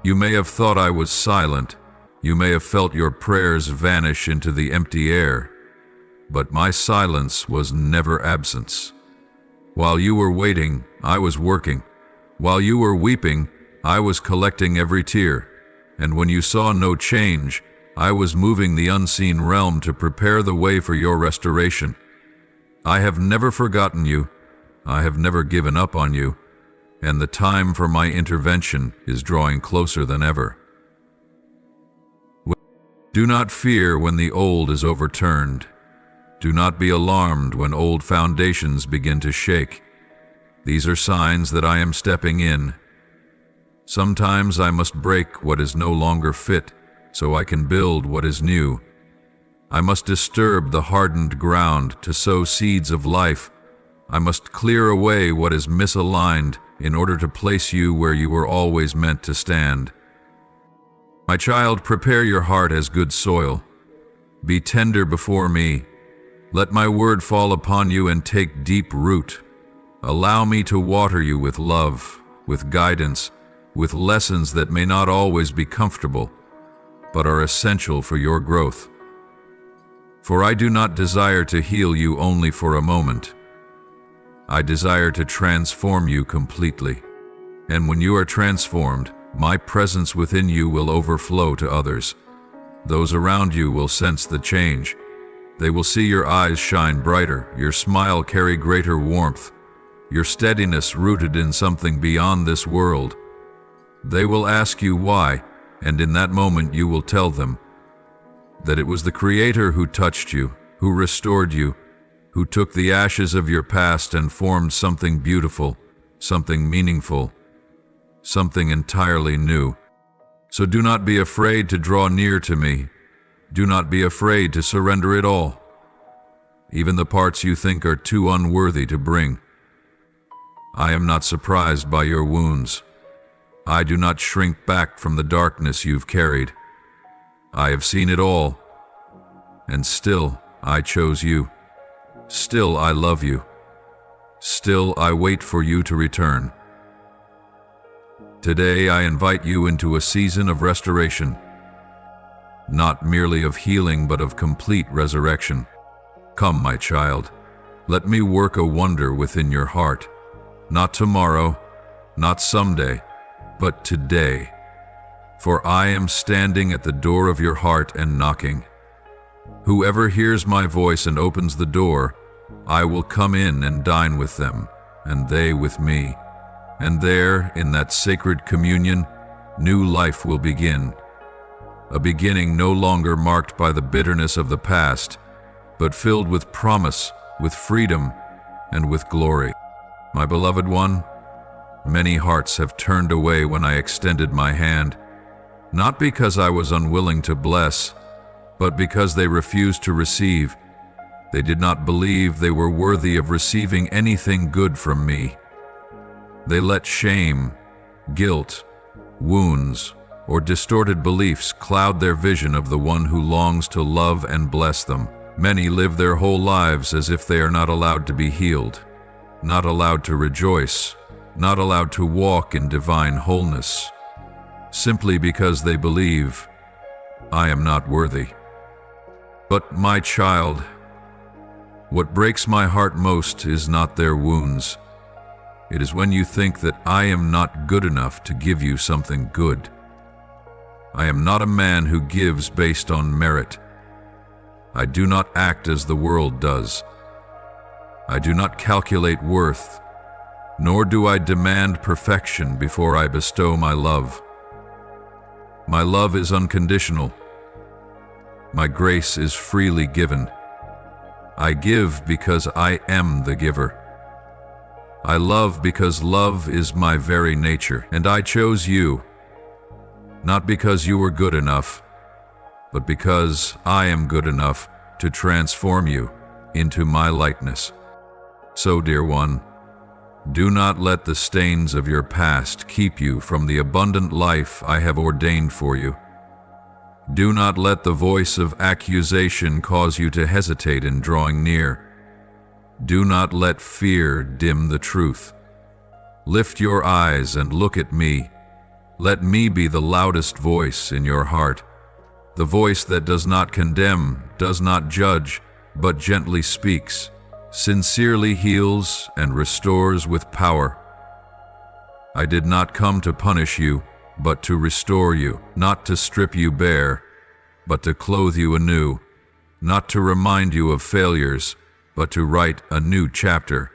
You may have thought I was silent. You may have felt your prayers vanish into the empty air. But my silence was never absence. While you were waiting, I was working. While you were weeping, I was collecting every tear. And when you saw no change, I was moving the unseen realm to prepare the way for your restoration. I have never forgotten you. I have never given up on you, and the time for my intervention is drawing closer than ever. Do not fear when the old is overturned. Do not be alarmed when old foundations begin to shake. These are signs that I am stepping in. Sometimes I must break what is no longer fit, so I can build what is new. I must disturb the hardened ground to sow seeds of life. I must clear away what is misaligned in order to place you where you were always meant to stand. My child, prepare your heart as good soil. Be tender before me. Let my word fall upon you and take deep root. Allow me to water you with love, with guidance, with lessons that may not always be comfortable, but are essential for your growth. For I do not desire to heal you only for a moment. I desire to transform you completely. And when you are transformed, my presence within you will overflow to others. Those around you will sense the change. They will see your eyes shine brighter, your smile carry greater warmth, your steadiness rooted in something beyond this world. They will ask you why, and in that moment you will tell them that it was the Creator who touched you, who restored you, who took the ashes of your past and formed something beautiful, something meaningful, something entirely new. So do not be afraid to draw near to me. Do not be afraid to surrender it all, even the parts you think are too unworthy to bring. I am not surprised by your wounds. I do not shrink back from the darkness you've carried. I have seen it all, and still I chose you. Still I love you. Still I wait for you to return. Today I invite you into a season of restoration, not merely of healing but of complete resurrection. Come, my child, let me work a wonder within your heart, not tomorrow, not someday, but today. For I am standing at the door of your heart and knocking. Whoever hears my voice and opens the door, I will come in and dine with them, and they with me. And there, in that sacred communion, new life will begin. A beginning no longer marked by the bitterness of the past, but filled with promise, with freedom, and with glory. My beloved one, many hearts have turned away when I extended my hand, not because I was unwilling to bless, but because they refused to receive. They did not believe they were worthy of receiving anything good from me. They let shame, guilt, wounds, or distorted beliefs cloud their vision of the one who longs to love and bless them. Many live their whole lives as if they are not allowed to be healed, not allowed to rejoice, not allowed to walk in divine wholeness, simply because they believe, I am not worthy. But my child, what breaks my heart most is not their wounds. It is when you think that I am not good enough to give you something good. I am not a man who gives based on merit. I do not act as the world does. I do not calculate worth, nor do I demand perfection before I bestow my love. My love is unconditional. My grace is freely given. I give because I am the giver. I love because love is my very nature, and I chose you, not because you were good enough, but because I am good enough to transform you into my likeness. So, dear one, do not let the stains of your past keep you from the abundant life I have ordained for you. Do not let the voice of accusation cause you to hesitate in drawing near. Do not let fear dim the truth. Lift your eyes and look at me. Let me be the loudest voice in your heart, the voice that does not condemn, does not judge, but gently speaks, sincerely heals and restores with power. I did not come to punish you, but to restore you, not to strip you bare, but to clothe you anew, not to remind you of failures, but to write a new chapter,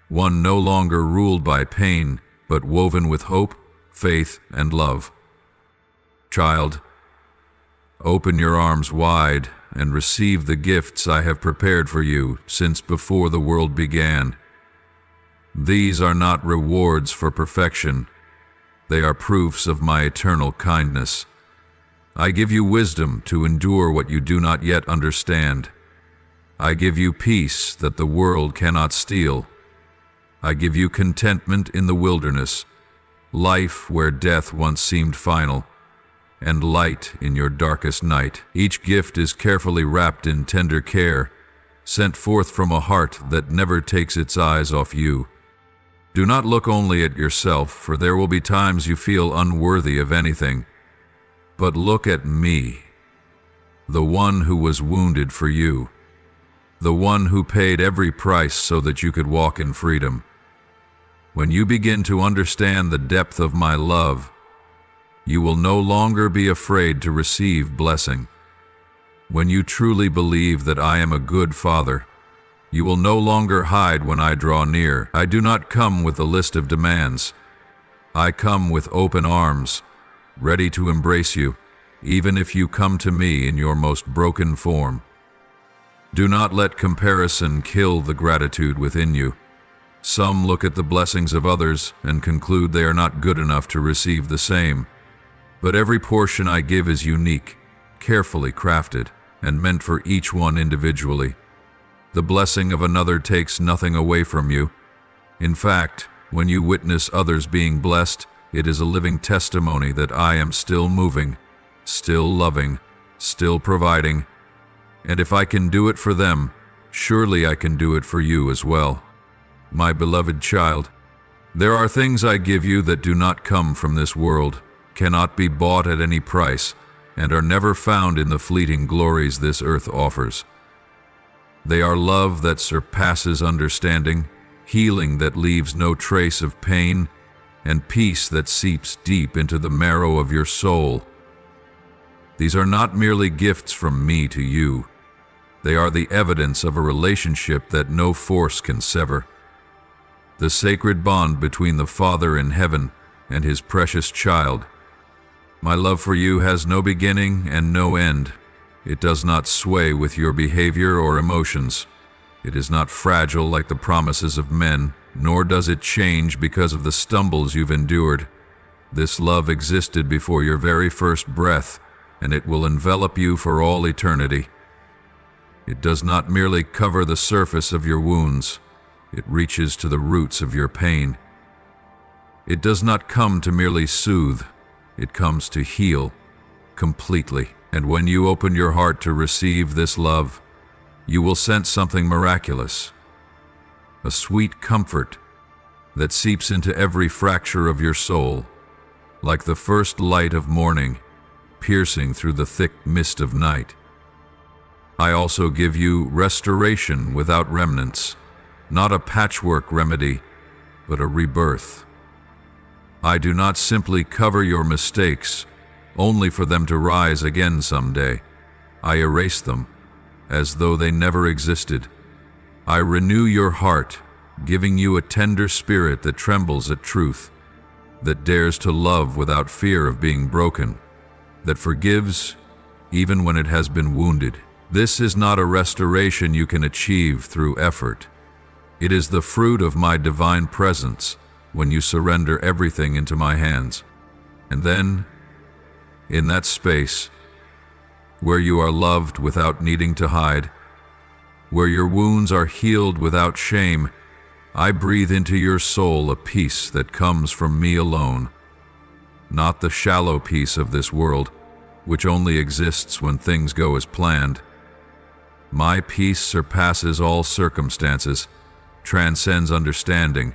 one no longer ruled by pain, but woven with hope, faith, and love. Child, open your arms wide and receive the gifts I have prepared for you since before the world began. These are not rewards for perfection. They are proofs of my eternal kindness. I give you wisdom to endure what you do not yet understand. I give you peace that the world cannot steal. I give you contentment in the wilderness, life where death once seemed final, and light in your darkest night. Each gift is carefully wrapped in tender care, sent forth from a heart that never takes its eyes off you. Do not look only at yourself, for there will be times you feel unworthy of anything. But look at me, the one who was wounded for you, the one who paid every price so that you could walk in freedom. When you begin to understand the depth of my love, you will no longer be afraid to receive blessing. When you truly believe that I am a good father, you will no longer hide when I draw near. I do not come with a list of demands. I come with open arms, ready to embrace you, even if you come to me in your most broken form. Do not let comparison kill the gratitude within you. Some look at the blessings of others and conclude they are not good enough to receive the same. But every portion I give is unique, carefully crafted, and meant for each one individually. The blessing of another takes nothing away from you. In fact, when you witness others being blessed, it is a living testimony that I am still moving, still loving, still providing. And if I can do it for them, surely I can do it for you as well. My beloved child, there are things I give you that do not come from this world, cannot be bought at any price, and are never found in the fleeting glories this earth offers. They are love that surpasses understanding, healing that leaves no trace of pain, and peace that seeps deep into the marrow of your soul. These are not merely gifts from me to you. They are the evidence of a relationship that no force can sever. The sacred bond between the Father in heaven and his precious child. My love for you has no beginning and no end. It does not sway with your behavior or emotions. It is not fragile like the promises of men, nor does it change because of the stumbles you've endured. This love existed before your very first breath, and it will envelop you for all eternity. It does not merely cover the surface of your wounds. It reaches to the roots of your pain. It does not come to merely soothe. It comes to heal completely. And when you open your heart to receive this love, you will sense something miraculous, a sweet comfort that seeps into every fracture of your soul, like the first light of morning piercing through the thick mist of night. I also give you restoration without remnants, not a patchwork remedy, but a rebirth. I do not simply cover your mistakes, only for them to rise again someday. I erase them, as though they never existed. I renew your heart, giving you a tender spirit that trembles at truth, that dares to love without fear of being broken, that forgives even when it has been wounded. This is not a restoration you can achieve through effort. It is the fruit of my divine presence when you surrender everything into my hands. And then, in that space, where you are loved without needing to hide, where your wounds are healed without shame, I breathe into your soul a peace that comes from me alone, not the shallow peace of this world, which only exists when things go as planned. My peace surpasses all circumstances, transcends understanding.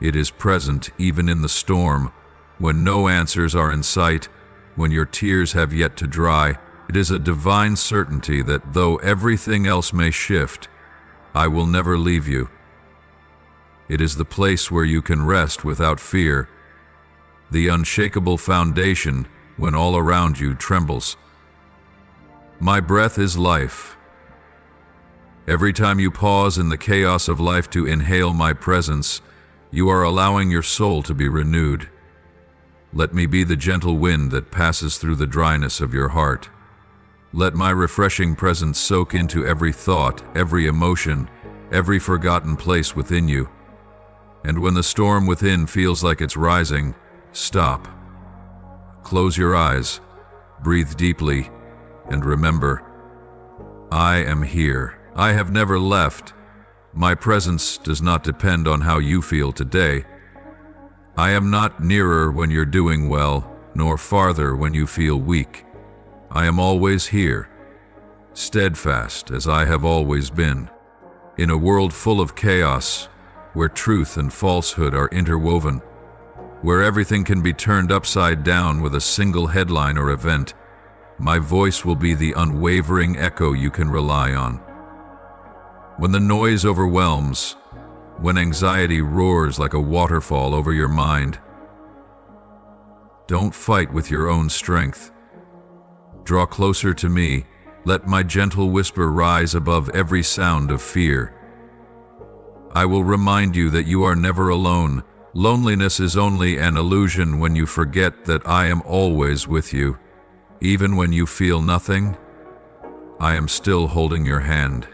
It is present even in the storm, when no answers are in sight, when your tears have yet to dry. It is a divine certainty that though everything else may shift, I will never leave you. It is the place where you can rest without fear, the unshakable foundation when all around you trembles. My breath is life. Every time you pause in the chaos of life to inhale my presence, you are allowing your soul to be renewed. Let me be the gentle wind that passes through the dryness of your heart. Let my refreshing presence soak into every thought, every emotion, every forgotten place within you. And when the storm within feels like it's rising, stop. Close your eyes, breathe deeply, and remember, I am here. I have never left. My presence does not depend on how you feel today. I am not nearer when you're doing well, nor farther when you feel weak. I am always here, steadfast as I have always been. In a world full of chaos, where truth and falsehood are interwoven, where everything can be turned upside down with a single headline or event, my voice will be the unwavering echo you can rely on. When the noise overwhelms, when anxiety roars like a waterfall over your mind, don't fight with your own strength. Draw closer to me. Let my gentle whisper rise above every sound of fear. I will remind you that you are never alone. Loneliness is only an illusion when you forget that I am always with you. Even when you feel nothing, I am still holding your hand.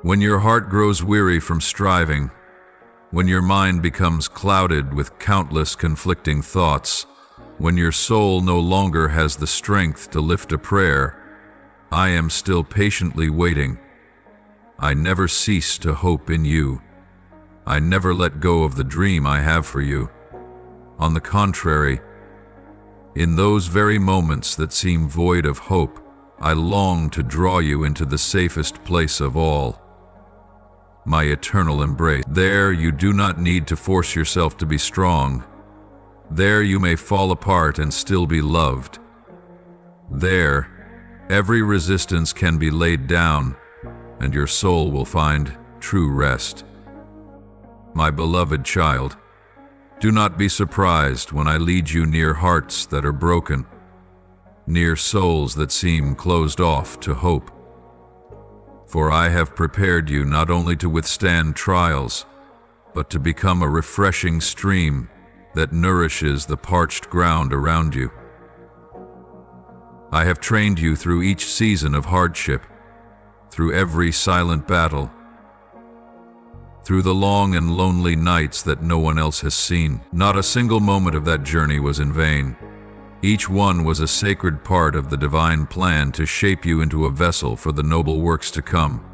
When your heart grows weary from striving, when your mind becomes clouded with countless conflicting thoughts, when your soul no longer has the strength to lift a prayer, I am still patiently waiting. I never cease to hope in you. I never let go of the dream I have for you. On the contrary, in those very moments that seem void of hope, I long to draw you into the safest place of all, my eternal embrace. There you do not need to force yourself to be strong. There you may fall apart and still be loved. There, every resistance can be laid down, and your soul will find true rest. My beloved child, do not be surprised when I lead you near hearts that are broken, near souls that seem closed off to hope. For I have prepared you not only to withstand trials, but to become a refreshing stream that nourishes the parched ground around you. I have trained you through each season of hardship, through every silent battle, through the long and lonely nights that no one else has seen. Not a single moment of that journey was in vain. Each one was a sacred part of the divine plan to shape you into a vessel for the noble works to come.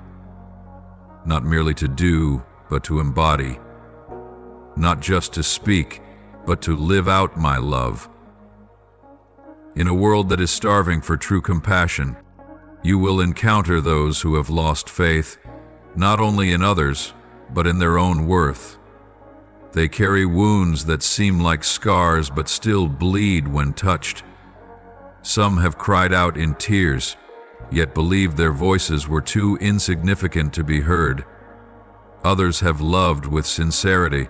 Not merely to do, but to embody. Not just to speak, but to live out my love. In a world that is starving for true compassion, you will encounter those who have lost faith, not only in others, but in their own worth. They carry wounds that seem like scars but still bleed when touched. Some have cried out in tears, yet believed their voices were too insignificant to be heard. Others have loved with sincerity,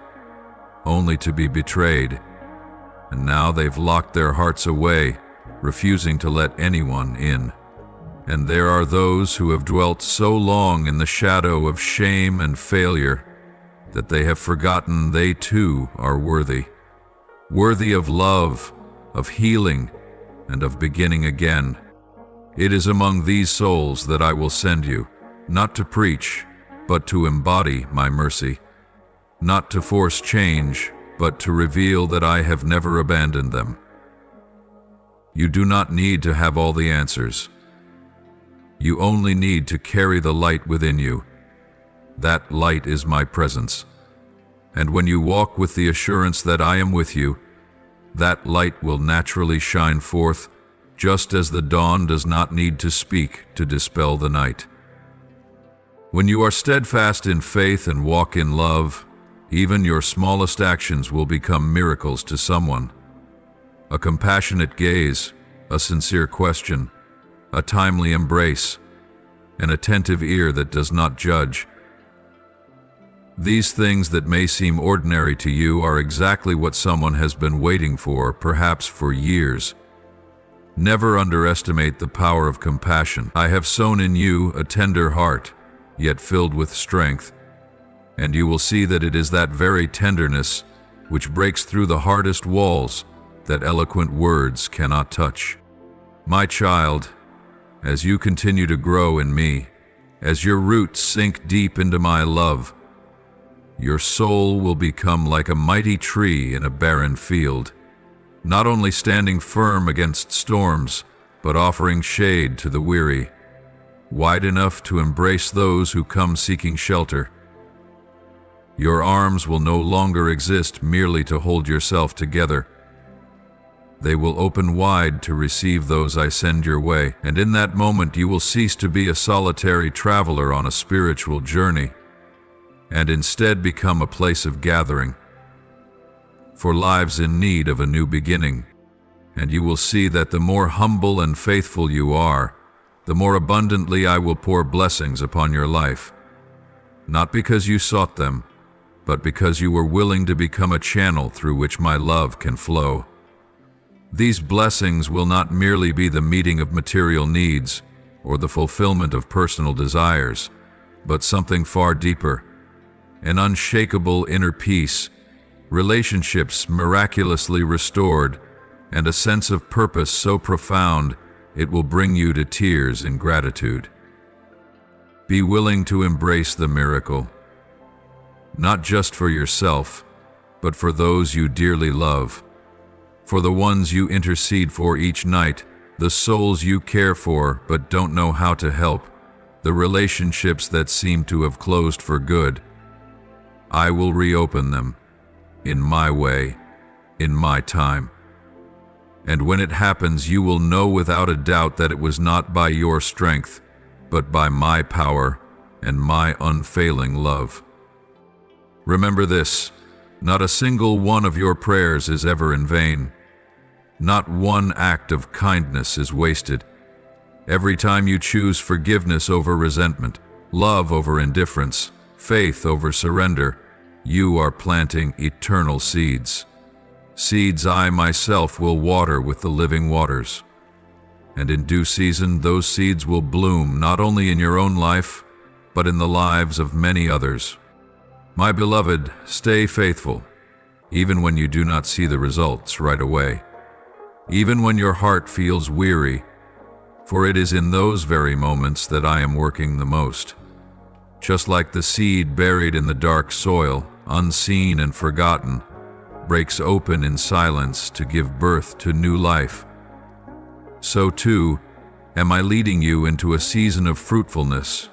only to be betrayed. And now they've locked their hearts away, refusing to let anyone in. And there are those who have dwelt so long in the shadow of shame and failure that they have forgotten they too are worthy. Worthy of love, of healing, and of beginning again. It is among these souls that I will send you, not to preach, but to embody my mercy. Not to force change, but to reveal that I have never abandoned them. You do not need to have all the answers. You only need to carry the light within you. That light is my presence. And when you walk with the assurance that I am with you, that light will naturally shine forth, just as the dawn does not need to speak to dispel the night. When you are steadfast in faith and walk in love, even your smallest actions will become miracles to someone. A compassionate gaze, a sincere question, a timely embrace, an attentive ear that does not judge. These things that may seem ordinary to you are exactly what someone has been waiting for, perhaps for years. Never underestimate the power of compassion. I have sown in you a tender heart, yet filled with strength, and you will see that it is that very tenderness which breaks through the hardest walls that eloquent words cannot touch. My child, as you continue to grow in me, as your roots sink deep into my love, your soul will become like a mighty tree in a barren field, not only standing firm against storms, but offering shade to the weary, wide enough to embrace those who come seeking shelter. Your arms will no longer exist merely to hold yourself together. They will open wide to receive those I send your way, and in that moment you will cease to be a solitary traveler on a spiritual journey, and instead become a place of gathering for lives in need of a new beginning. And you will see that the more humble and faithful you are, the more abundantly I will pour blessings upon your life, not because you sought them, but because you were willing to become a channel through which my love can flow. These blessings will not merely be the meeting of material needs or the fulfillment of personal desires, but something far deeper, an unshakable inner peace, relationships miraculously restored, and a sense of purpose so profound it will bring you to tears in gratitude. Be willing to embrace the miracle, not just for yourself, but for those you dearly love, for the ones you intercede for each night, the souls you care for but don't know how to help, the relationships that seem to have closed for good. I will reopen them, in my way, in my time. And when it happens, you will know without a doubt that it was not by your strength, but by my power and my unfailing love. Remember this, not a single one of your prayers is ever in vain. Not one act of kindness is wasted. Every time you choose forgiveness over resentment, love over indifference, faith over surrender, you are planting eternal seeds. Seeds I myself will water with the living waters. And in due season, those seeds will bloom not only in your own life, but in the lives of many others. My beloved, stay faithful, even when you do not see the results right away. Even when your heart feels weary, for it is in those very moments that I am working the most. Just like the seed buried in the dark soil, unseen and forgotten, breaks open in silence to give birth to new life, so too am I leading you into a season of fruitfulness,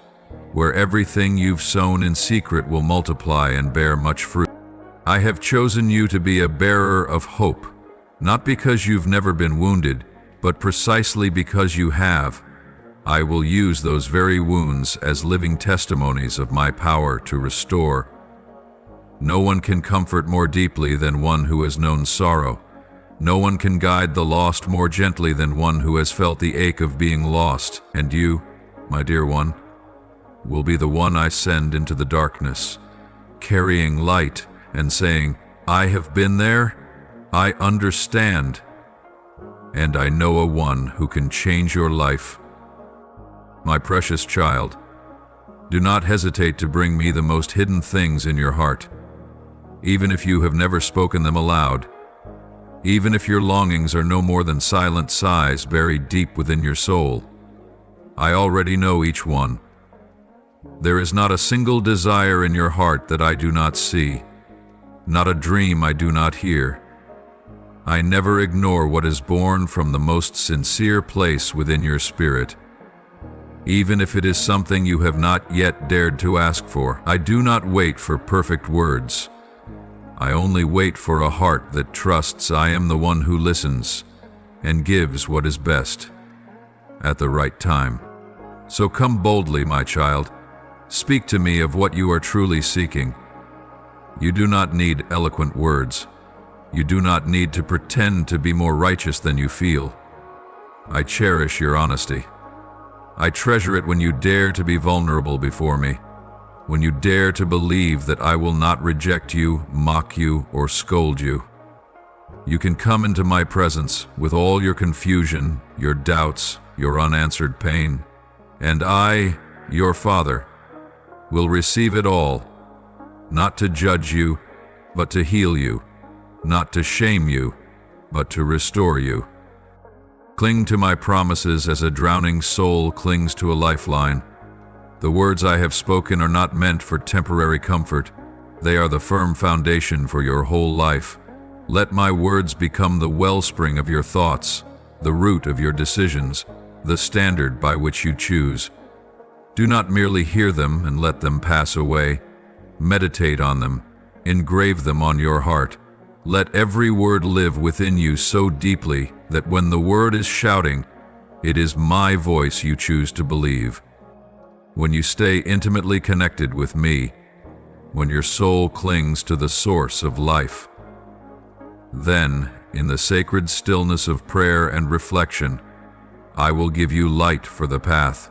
where everything you've sown in secret will multiply and bear much fruit. I have chosen you to be a bearer of hope, not because you've never been wounded, but precisely because you have. I will use those very wounds as living testimonies of my power to restore. No one can comfort more deeply than one who has known sorrow. No one can guide the lost more gently than one who has felt the ache of being lost. And you, my dear one, will be the one I send into the darkness, carrying light and saying, I have been there, I understand, and I know a one who can change your life. My precious child, do not hesitate to bring me the most hidden things in your heart, even if you have never spoken them aloud, even if your longings are no more than silent sighs buried deep within your soul. I already know each one. There is not a single desire in your heart that I do not see, not a dream I do not hear. I never ignore what is born from the most sincere place within your spirit. Even if it is something you have not yet dared to ask for, I do not wait for perfect words. I only wait for a heart that trusts I am the one who listens and gives what is best at the right time. So come boldly, my child. Speak to me of what you are truly seeking. You do not need eloquent words. You do not need to pretend to be more righteous than you feel. I cherish your honesty. I treasure it when you dare to be vulnerable before me, when you dare to believe that I will not reject you, mock you, or scold you. You can come into my presence with all your confusion, your doubts, your unanswered pain, and I, your Father, will receive it all, not to judge you, but to heal you, not to shame you, but to restore you. Cling to my promises as a drowning soul clings to a lifeline. The words I have spoken are not meant for temporary comfort. They are the firm foundation for your whole life. Let my words become the wellspring of your thoughts, the root of your decisions, the standard by which you choose. Do not merely hear them and let them pass away. Meditate on them, engrave them on your heart. Let every word live within you so deeply that when the word is shouting, it is my voice you choose to believe. When you stay intimately connected with me, when your soul clings to the source of life, then, in the sacred stillness of prayer and reflection, I will give you light for the path.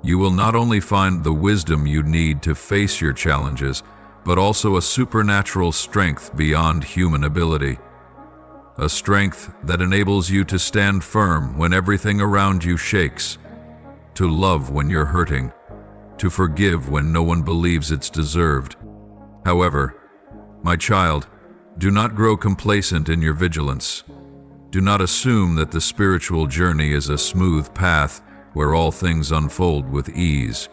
You will not only find the wisdom you need to face your challenges, but also a supernatural strength beyond human ability. A strength that enables you to stand firm when everything around you shakes, to love when you're hurting, to forgive when no one believes it's deserved. However, my child, do not grow complacent in your vigilance. Do not assume that the spiritual journey is a smooth path where all things unfold with ease.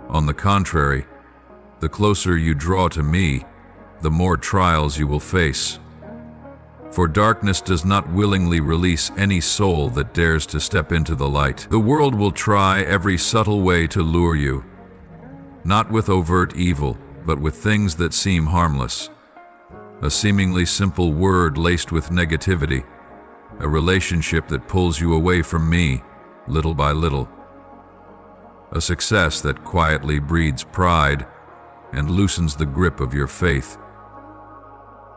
On the contrary, the closer you draw to me, the more trials you will face. For darkness does not willingly release any soul that dares to step into the light. The world will try every subtle way to lure you, not with overt evil, but with things that seem harmless. A seemingly simple word laced with negativity, a relationship that pulls you away from me, little by little. A success that quietly breeds pride and loosens the grip of your faith.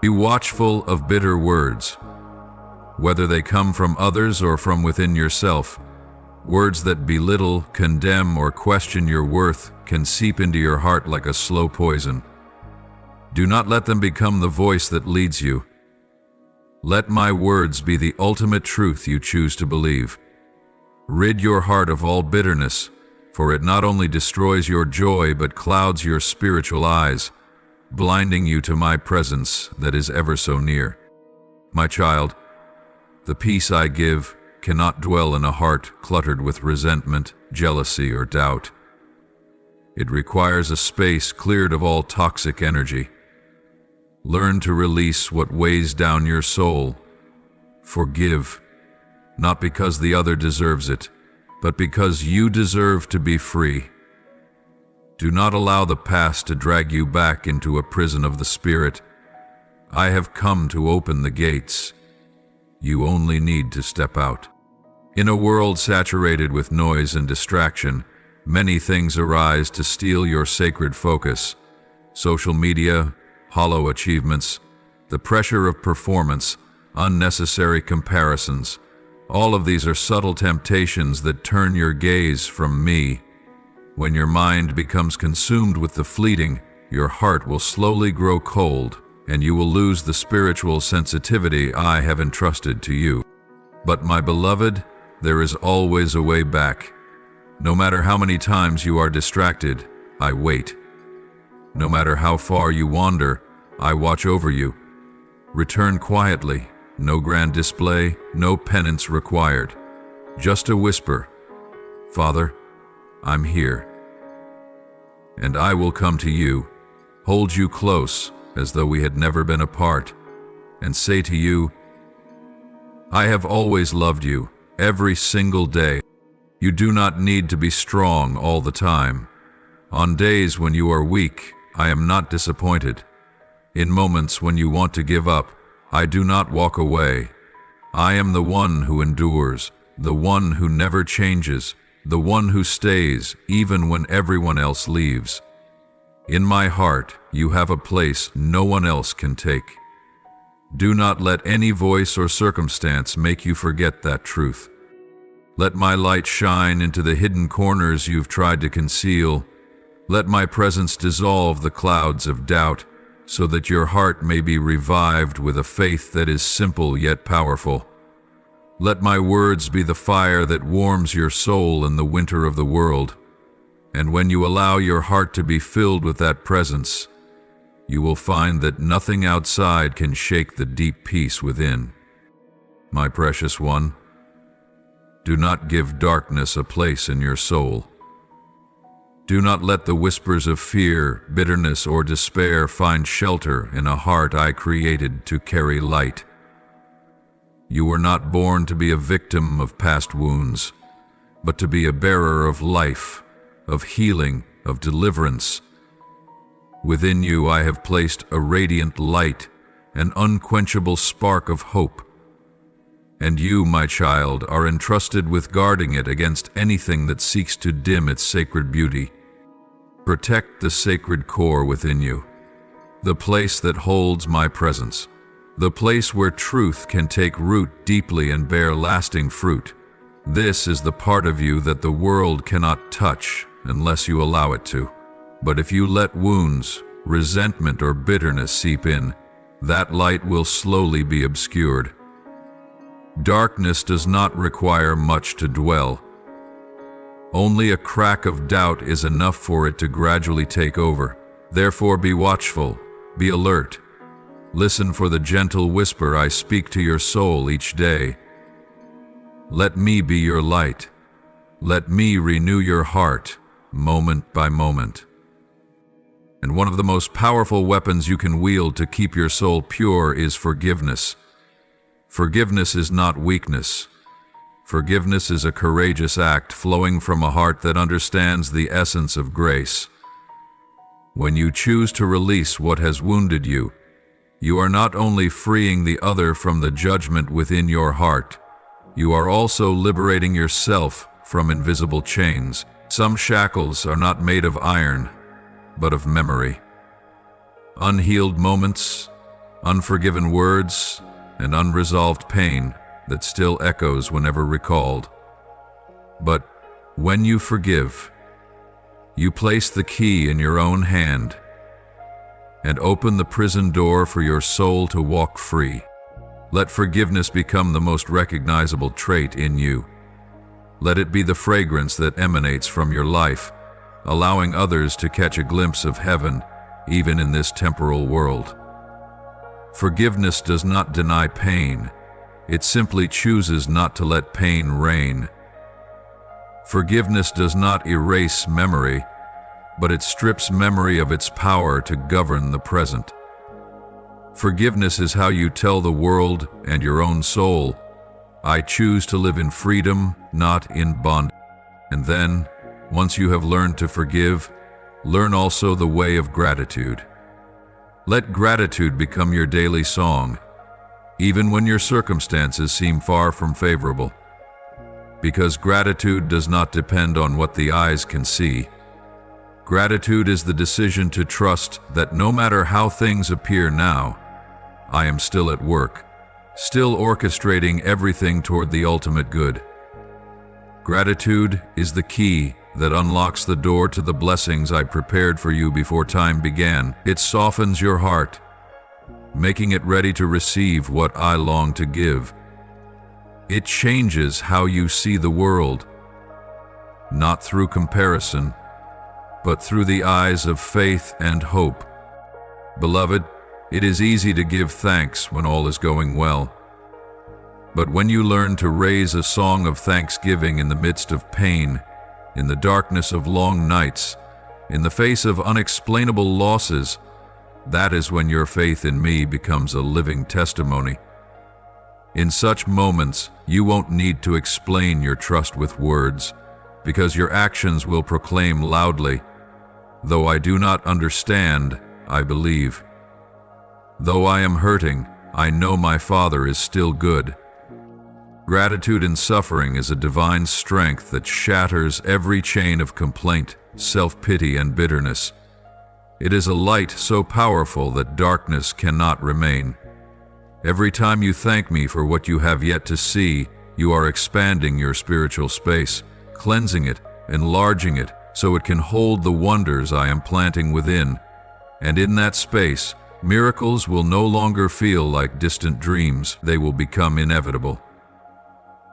Be watchful of bitter words, whether they come from others or from within yourself. Words that belittle, condemn, or question your worth can seep into your heart like a slow poison. Do not let them become the voice that leads you. Let my words be the ultimate truth you choose to believe. Rid your heart of all bitterness, for it not only destroys your joy but clouds your spiritual eyes, blinding you to my presence that is ever so near. My child, the peace I give cannot dwell in a heart cluttered with resentment, jealousy, or doubt. It requires a space cleared of all toxic energy. Learn to release what weighs down your soul. Forgive, not because the other deserves it, but because you deserve to be free. Do not allow the past to drag you back into a prison of the spirit. I have come to open the gates. You only need to step out. In a world saturated with noise and distraction, many things arise to steal your sacred focus. Social media, hollow achievements, the pressure of performance, unnecessary comparisons. All of these are subtle temptations that turn your gaze from me. When your mind becomes consumed with the fleeting, your heart will slowly grow cold, and you will lose the spiritual sensitivity I have entrusted to you. But my beloved, there is always a way back. No matter how many times you are distracted, I wait. No matter how far you wander, I watch over you. Return quietly, no grand display, no penance required. Just a whisper, Father, I'm here. And I will come to you, hold you close as though we had never been apart, and say to you, I have always loved you, every single day. You do not need to be strong all the time. On days when you are weak, I am not disappointed. In moments when you want to give up, I do not walk away. I am the one who endures, the one who never changes, the one who stays even when everyone else leaves. In my heart, you have a place no one else can take. Do not let any voice or circumstance make you forget that truth. Let my light shine into the hidden corners you've tried to conceal. Let my presence dissolve the clouds of doubt, so that your heart may be revived with a faith that is simple yet powerful. Let my words be the fire that warms your soul in the winter of the world. And when you allow your heart to be filled with that presence, you will find that nothing outside can shake the deep peace within. My precious one, do not give darkness a place in your soul. Do not let the whispers of fear, bitterness, or despair find shelter in a heart I created to carry light. You were not born to be a victim of past wounds, but to be a bearer of life, of healing, of deliverance. Within you I have placed a radiant light, an unquenchable spark of hope. And you, my child, are entrusted with guarding it against anything that seeks to dim its sacred beauty. Protect the sacred core within you, the place that holds my presence, the place where truth can take root deeply and bear lasting fruit. This is the part of you that the world cannot touch unless you allow it to. But if you let wounds, resentment, or bitterness seep in, that light will slowly be obscured. Darkness does not require much to dwell. Only a crack of doubt is enough for it to gradually take over. Therefore, be watchful, be alert. Listen for the gentle whisper I speak to your soul each day. Let me be your light. Let me renew your heart, moment by moment. And one of the most powerful weapons you can wield to keep your soul pure is forgiveness. Forgiveness is not weakness. Forgiveness is a courageous act flowing from a heart that understands the essence of grace. When you choose to release what has wounded you, you are not only freeing the other from the judgment within your heart, you are also liberating yourself from invisible chains. Some shackles are not made of iron, but of memory. Unhealed moments, unforgiven words, and unresolved pain that still echoes whenever recalled. But when you forgive, you place the key in your own hand and open the prison door for your soul to walk free. Let forgiveness become the most recognizable trait in you. Let it be the fragrance that emanates from your life, allowing others to catch a glimpse of heaven, even in this temporal world. Forgiveness does not deny pain. It simply chooses not to let pain reign. Forgiveness does not erase memory, but it strips memory of its power to govern the present. Forgiveness is how you tell the world and your own soul, I choose to live in freedom, not in bondage. And then, once you have learned to forgive, learn also the way of gratitude. Let gratitude become your daily song, even when your circumstances seem far from favorable. Because gratitude does not depend on what the eyes can see. Gratitude is the decision to trust that no matter how things appear now, I am still at work, still orchestrating everything toward the ultimate good. Gratitude is the key that unlocks the door to the blessings I prepared for you before time began. It softens your heart, making it ready to receive what I long to give. It changes how you see the world, not through comparison, but through the eyes of faith and hope. Beloved, it is easy to give thanks when all is going well. But when you learn to raise a song of thanksgiving in the midst of pain, in the darkness of long nights, in the face of unexplainable losses, that is when your faith in me becomes a living testimony. In such moments, you won't need to explain your trust with words, because your actions will proclaim loudly, though I do not understand, I believe. Though I am hurting, I know my Father is still good. Gratitude in suffering is a divine strength that shatters every chain of complaint, self-pity, and bitterness. It is a light so powerful that darkness cannot remain. Every time you thank me for what you have yet to see, you are expanding your spiritual space, cleansing it, enlarging it, so it can hold the wonders I am planting within. And in that space, miracles will no longer feel like distant dreams, they will become inevitable.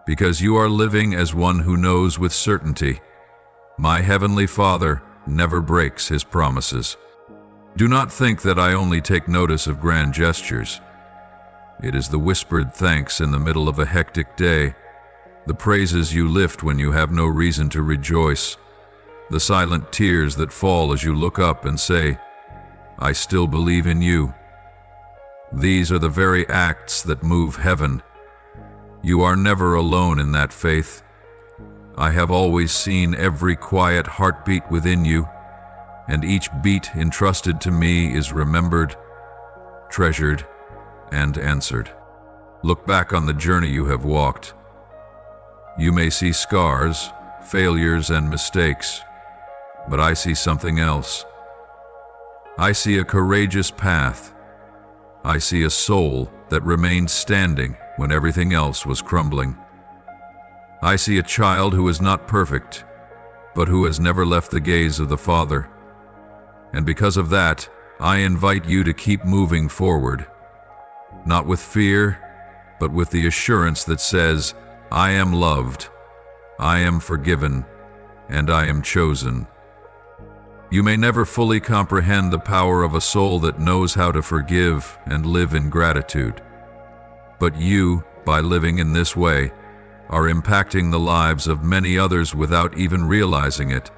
Because you are living as one who knows with certainty, my Heavenly Father never breaks His promises. Do not think that I only take notice of grand gestures. It is the whispered thanks in the middle of a hectic day, the praises you lift when you have no reason to rejoice, the silent tears that fall as you look up and say, I still believe in you. These are the very acts that move heaven. You are never alone in that faith. I have always seen every quiet heartbeat within you, and each beat entrusted to me is remembered, treasured, and answered. Look back on the journey you have walked. You may see scars, failures, and mistakes, but I see something else. I see a courageous path. I see a soul that remained standing when everything else was crumbling. I see a child who is not perfect, but who has never left the gaze of the Father. And because of that, I invite you to keep moving forward, not with fear, but with the assurance that says, I am loved, I am forgiven, and I am chosen. You may never fully comprehend the power of a soul that knows how to forgive and live in gratitude. But you, by living in this way, are impacting the lives of many others without even realizing it.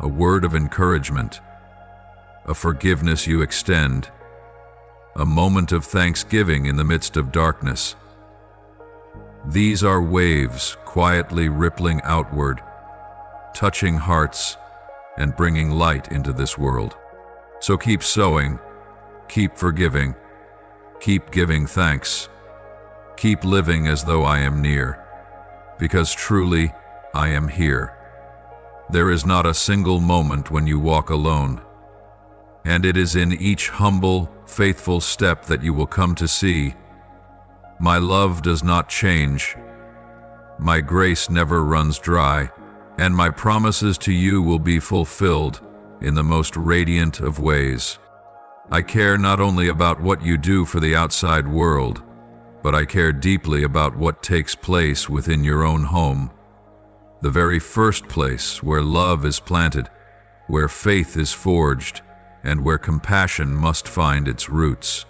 a word of encouragement, a forgiveness you extend, a moment of thanksgiving in the midst of darkness. These are waves quietly rippling outward, touching hearts and bringing light into this world. So keep sowing, keep forgiving, keep giving thanks, keep living as though I am near, because truly I am here. There is not a single moment when you walk alone, and it is in each humble, faithful step that you will come to see, my love does not change, my grace never runs dry, and my promises to you will be fulfilled in the most radiant of ways. I care not only about what you do for the outside world, but I care deeply about what takes place within your own home, the very first place where love is planted, where faith is forged, and where compassion must find its roots.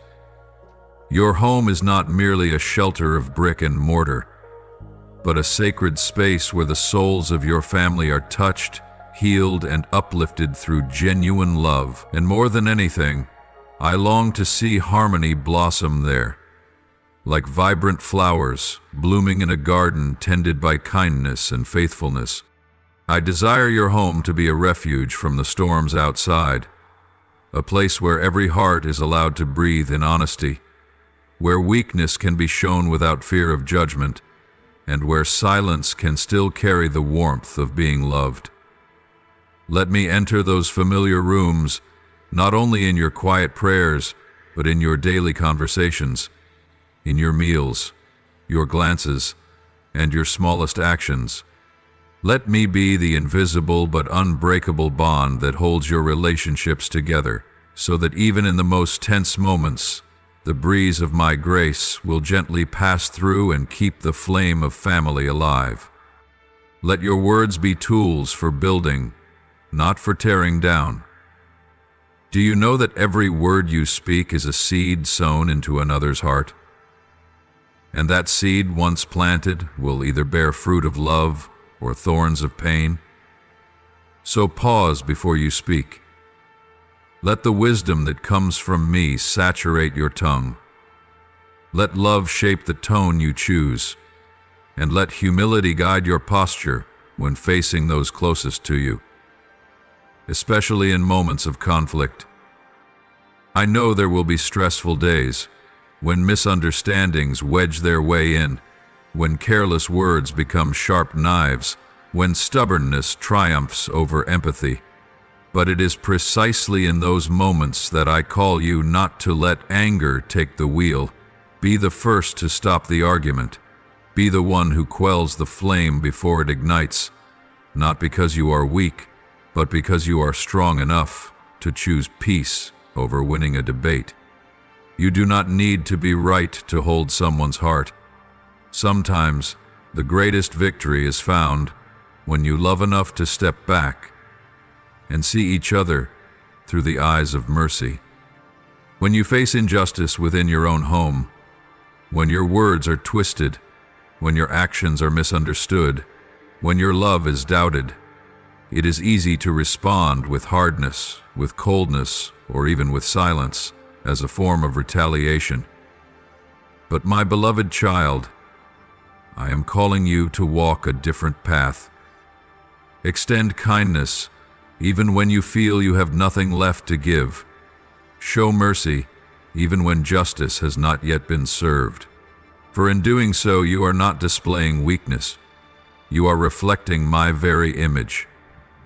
Your home is not merely a shelter of brick and mortar, but a sacred space where the souls of your family are touched, healed, and uplifted through genuine love. And more than anything, I long to see harmony blossom there, like vibrant flowers blooming in a garden tended by kindness and faithfulness. I desire your home to be a refuge from the storms outside, a place where every heart is allowed to breathe in honesty, where weakness can be shown without fear of judgment, and where silence can still carry the warmth of being loved. Let me enter those familiar rooms, not only in your quiet prayers, but in your daily conversations, in your meals, your glances, and your smallest actions. Let me be the invisible but unbreakable bond that holds your relationships together, so that even in the most tense moments, the breeze of my grace will gently pass through and keep the flame of family alive. Let your words be tools for building, not for tearing down. Do you know that every word you speak is a seed sown into another's heart? And that seed, once planted, will either bear fruit of love or thorns of pain. So pause before you speak. Let the wisdom that comes from me saturate your tongue. Let love shape the tone you choose, and let humility guide your posture when facing those closest to you, especially in moments of conflict. I know there will be stressful days, when misunderstandings wedge their way in, when careless words become sharp knives, when stubbornness triumphs over empathy. But it is precisely in those moments that I call you not to let anger take the wheel. Be the first to stop the argument. Be the one who quells the flame before it ignites, not because you are weak, but because you are strong enough to choose peace over winning a debate. You do not need to be right to hold someone's heart. Sometimes the greatest victory is found when you love enough to step back and see each other through the eyes of mercy. When you face injustice within your own home, when your words are twisted, when your actions are misunderstood, when your love is doubted, it is easy to respond with hardness, with coldness, or even with silence as a form of retaliation. But my beloved child, I am calling you to walk a different path. Extend kindness even when you feel you have nothing left to give. Show mercy even when justice has not yet been served. For in doing so, you are not displaying weakness. You are reflecting my very image,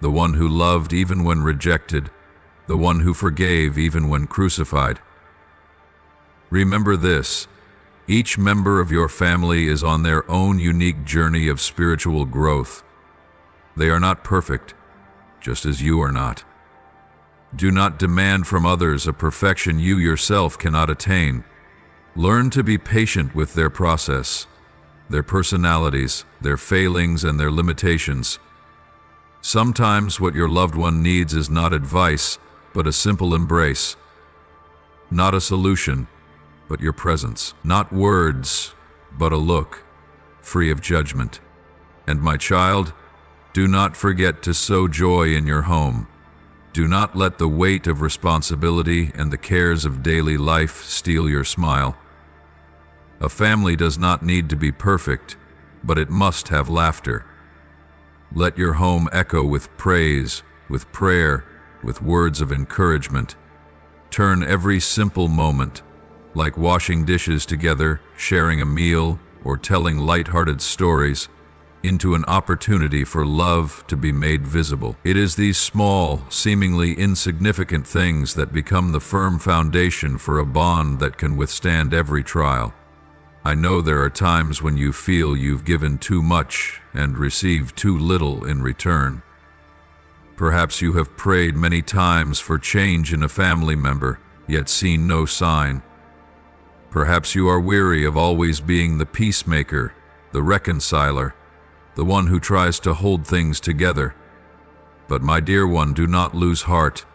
the one who loved even when rejected, the one who forgave even when crucified. Remember this: each member of your family is on their own unique journey of spiritual growth. They are not perfect, just as you are not. Do not demand from others a perfection you yourself cannot attain. Learn to be patient with their process, their personalities, their failings, and their limitations. Sometimes what your loved one needs is not advice, but a simple embrace. Not a solution, but your presence. Not words, but a look, free of judgment. And my child, Do not forget to sow joy in your home. Do not let the weight of responsibility and the cares of daily life steal your smile. A family does not need to be perfect, but it must have laughter. Let your home echo with praise, with prayer, with words of encouragement. Turn every simple moment, like washing dishes together, sharing a meal, or telling light-hearted stories, into an opportunity for love to be made visible. It is these small, seemingly insignificant things that become the firm foundation for a bond that can withstand every trial. I know there are times when you feel you've given too much and received too little in return. Perhaps you have prayed many times for change in a family member, yet seen no sign. Perhaps you are weary of always being the peacemaker, the reconciler, the one who tries to hold things together. But my dear one, do not lose heart.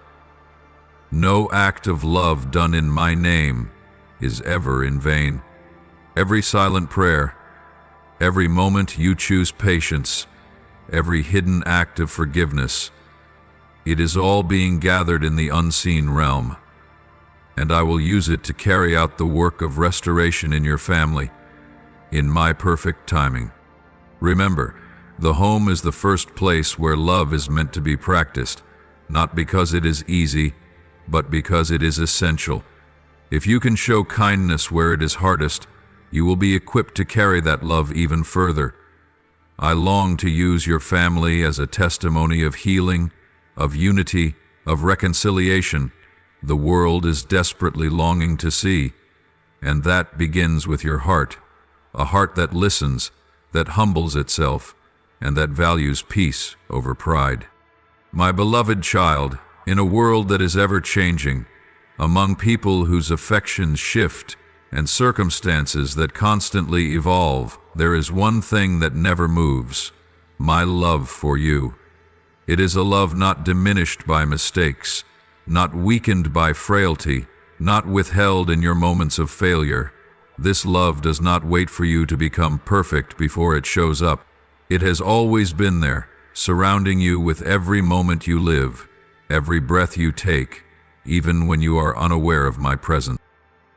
No act of love done in my name is ever in vain. Every silent prayer, every moment you choose patience, every hidden act of forgiveness, it is all being gathered in the unseen realm, and I will use it to carry out the work of restoration in your family, in my perfect timing. Remember, the home is the first place where love is meant to be practiced, not because it is easy, but because it is essential. If you can show kindness where it is hardest, you will be equipped to carry that love even further. I long to use your family as a testimony of healing, of unity, of reconciliation the world is desperately longing to see, and that begins with your heart, a heart that listens, that humbles itself, and that values peace over pride. My beloved child, in a world that is ever changing, among people whose affections shift and circumstances that constantly evolve, there is one thing that never moves: my love for you. It is a love not diminished by mistakes, not weakened by frailty, not withheld in your moments of failure. This love does not wait for you to become perfect before it shows up. It has always been there, surrounding you with every moment you live, every breath you take, even when you are unaware of my presence.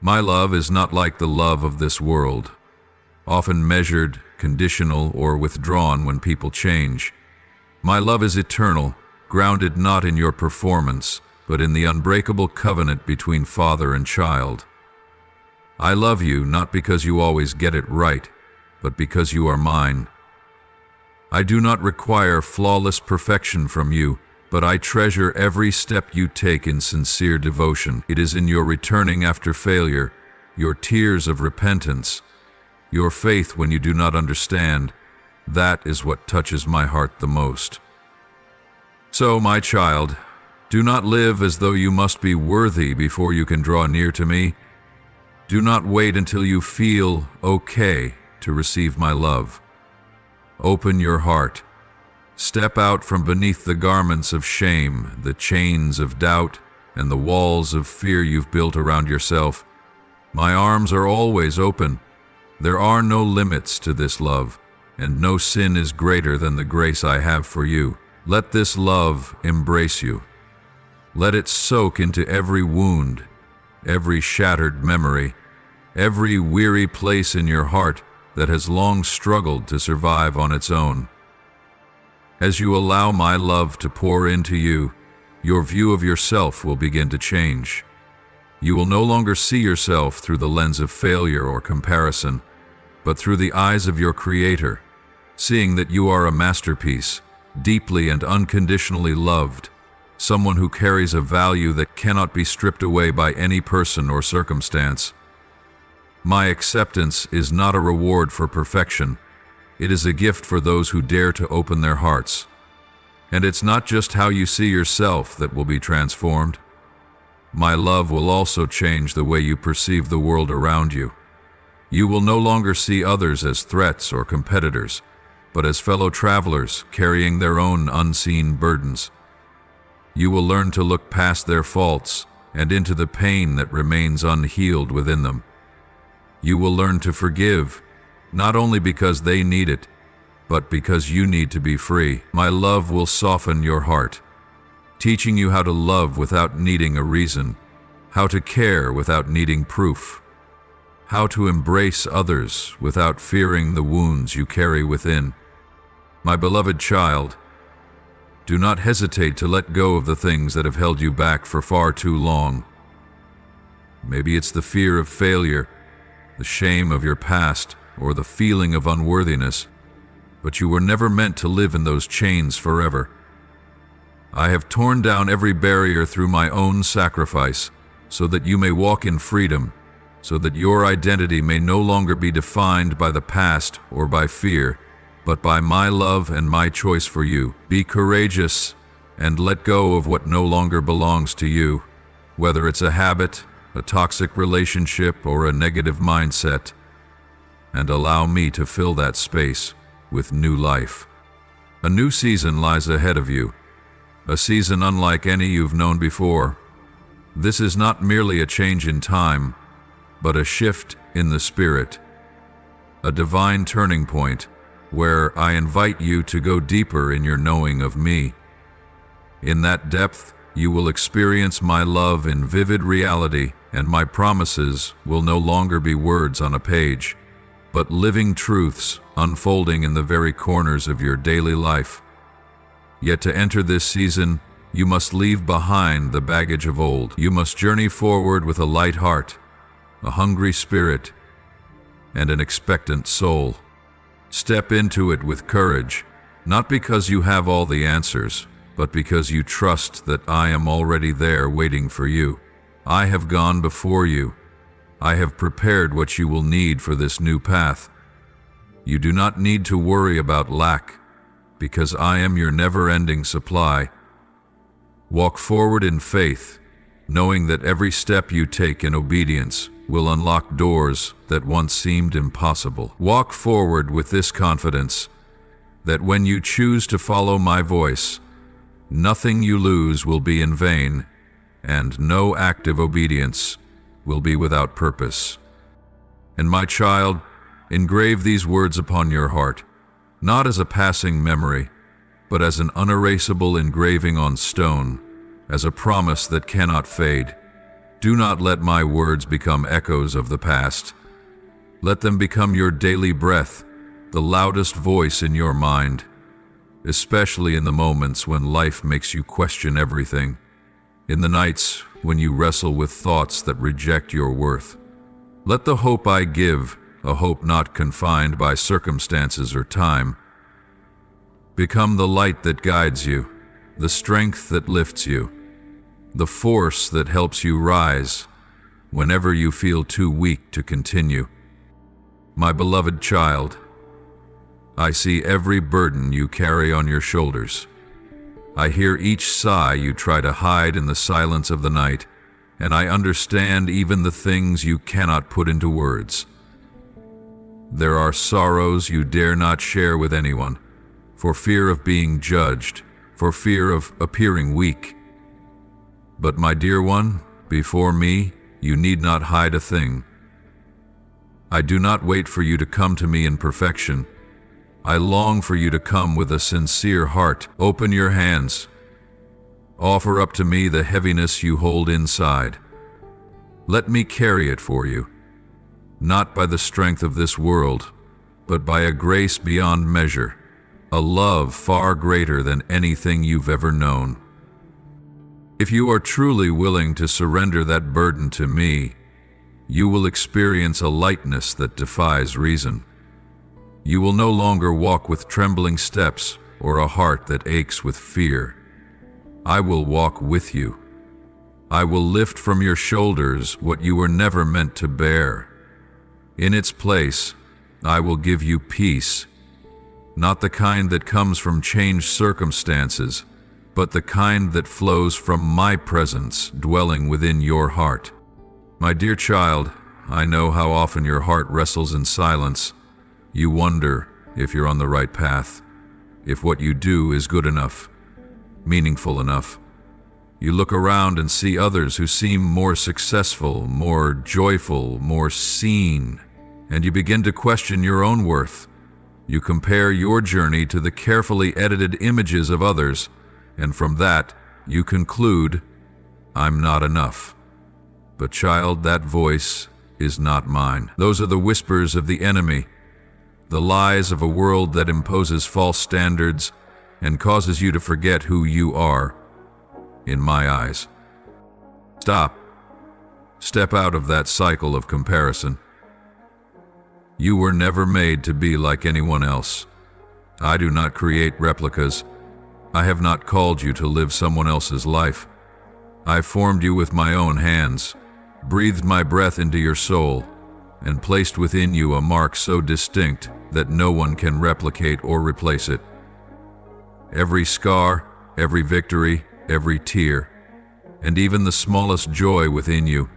My love is not like the love of this world, often measured, conditional, or withdrawn when people change. My love is eternal, grounded not in your performance, but in the unbreakable covenant between father and child. I love you not because you always get it right, but because you are mine. I do not require flawless perfection from you, but I treasure every step you take in sincere devotion. It is in your returning after failure, your tears of repentance, your faith when you do not understand, that is what touches my heart the most. So, my child, do not live as though you must be worthy before you can draw near to me. Do not wait until you feel okay to receive my love. Open your heart. Step out from beneath the garments of shame, the chains of doubt, and the walls of fear you've built around yourself. My arms are always open. There are no limits to this love, and no sin is greater than the grace I have for you. Let this love embrace you. Let it soak into every wound, every shattered memory, every weary place in your heart that has long struggled to survive on its own. As you allow my love to pour into you, your view of yourself will begin to change. You will no longer see yourself through the lens of failure or comparison, but through the eyes of your Creator, seeing that you are a masterpiece, deeply and unconditionally loved, someone who carries a value that cannot be stripped away by any person or circumstance. My acceptance is not a reward for perfection. It is a gift for those who dare to open their hearts. And it's not just how you see yourself that will be transformed. My love will also change the way you perceive the world around you. You will no longer see others as threats or competitors, but as fellow travelers carrying their own unseen burdens. You will learn to look past their faults and into the pain that remains unhealed within them. You will learn to forgive, not only because they need it, but because you need to be free. My love will soften your heart, teaching you how to love without needing a reason, how to care without needing proof, how to embrace others without fearing the wounds you carry within. My beloved child, do not hesitate to let go of the things that have held you back for far too long. Maybe it's the fear of failure, the shame of your past, or the feeling of unworthiness, but you were never meant to live in those chains forever. I have torn down every barrier through my own sacrifice, so that you may walk in freedom, so that your identity may no longer be defined by the past or by fear, but by my love and my choice for you. Be courageous and let go of what no longer belongs to you, whether it's a habit, a toxic relationship, or a negative mindset, and allow me to fill that space with new life. A new season lies ahead of you, a season unlike any you've known before. This is not merely a change in time, but a shift in the spirit, a divine turning point where I invite you to go deeper in your knowing of me. In that depth, you will experience my love in vivid reality, and my promises will no longer be words on a page, but living truths unfolding in the very corners of your daily life. Yet to enter this season, you must leave behind the baggage of old. You must journey forward with a light heart, a hungry spirit, and an expectant soul. Step into it with courage, not because you have all the answers, but because you trust that I am already there waiting for you. I have gone before you. I have prepared what you will need for this new path. You do not need to worry about lack, because I am your never-ending supply. Walk forward in faith, knowing that every step you take in obedience will unlock doors that once seemed impossible. Walk forward with this confidence that when you choose to follow my voice, nothing you lose will be in vain, and no act of obedience will be without purpose. And my child, engrave these words upon your heart, not as a passing memory, but as an unerasable engraving on stone, as a promise that cannot fade. Do not let my words become echoes of the past. Let them become your daily breath, the loudest voice in your mind, especially in the moments when life makes you question everything, in the nights when you wrestle with thoughts that reject your worth. Let the hope I give, a hope not confined by circumstances or time, become the light that guides you, the strength that lifts you, the force that helps you rise whenever you feel too weak to continue. My beloved child, I see every burden you carry on your shoulders. I hear each sigh you try to hide in the silence of the night, and I understand even the things you cannot put into words. There are sorrows you dare not share with anyone, for fear of being judged, for fear of appearing weak. But my dear one, before me, you need not hide a thing. I do not wait for you to come to me in perfection. I long for you to come with a sincere heart. Open your hands. Offer up to me the heaviness you hold inside. Let me carry it for you, not by the strength of this world, but by a grace beyond measure, a love far greater than anything you've ever known. If you are truly willing to surrender that burden to me, you will experience a lightness that defies reason. You will no longer walk with trembling steps or a heart that aches with fear. I will walk with you. I will lift from your shoulders what you were never meant to bear. In its place, I will give you peace, not the kind that comes from changed circumstances, but the kind that flows from my presence dwelling within your heart. My dear child, I know how often your heart wrestles in silence. You wonder if you're on the right path, if what you do is good enough, meaningful enough. You look around and see others who seem more successful, more joyful, more seen, and you begin to question your own worth. You compare your journey to the carefully edited images of others, and from that, you conclude, I'm not enough. But child, that voice is not mine. Those are the whispers of the enemy, the lies of a world that imposes false standards and causes you to forget who you are, in my eyes. Stop. Step out of that cycle of comparison. You were never made to be like anyone else. I do not create replicas. I have not called you to live someone else's life. I formed you with my own hands, breathed my breath into your soul, and placed within you a mark so distinct that no one can replicate or replace it. Every scar, every victory, every tear, and even the smallest joy within you,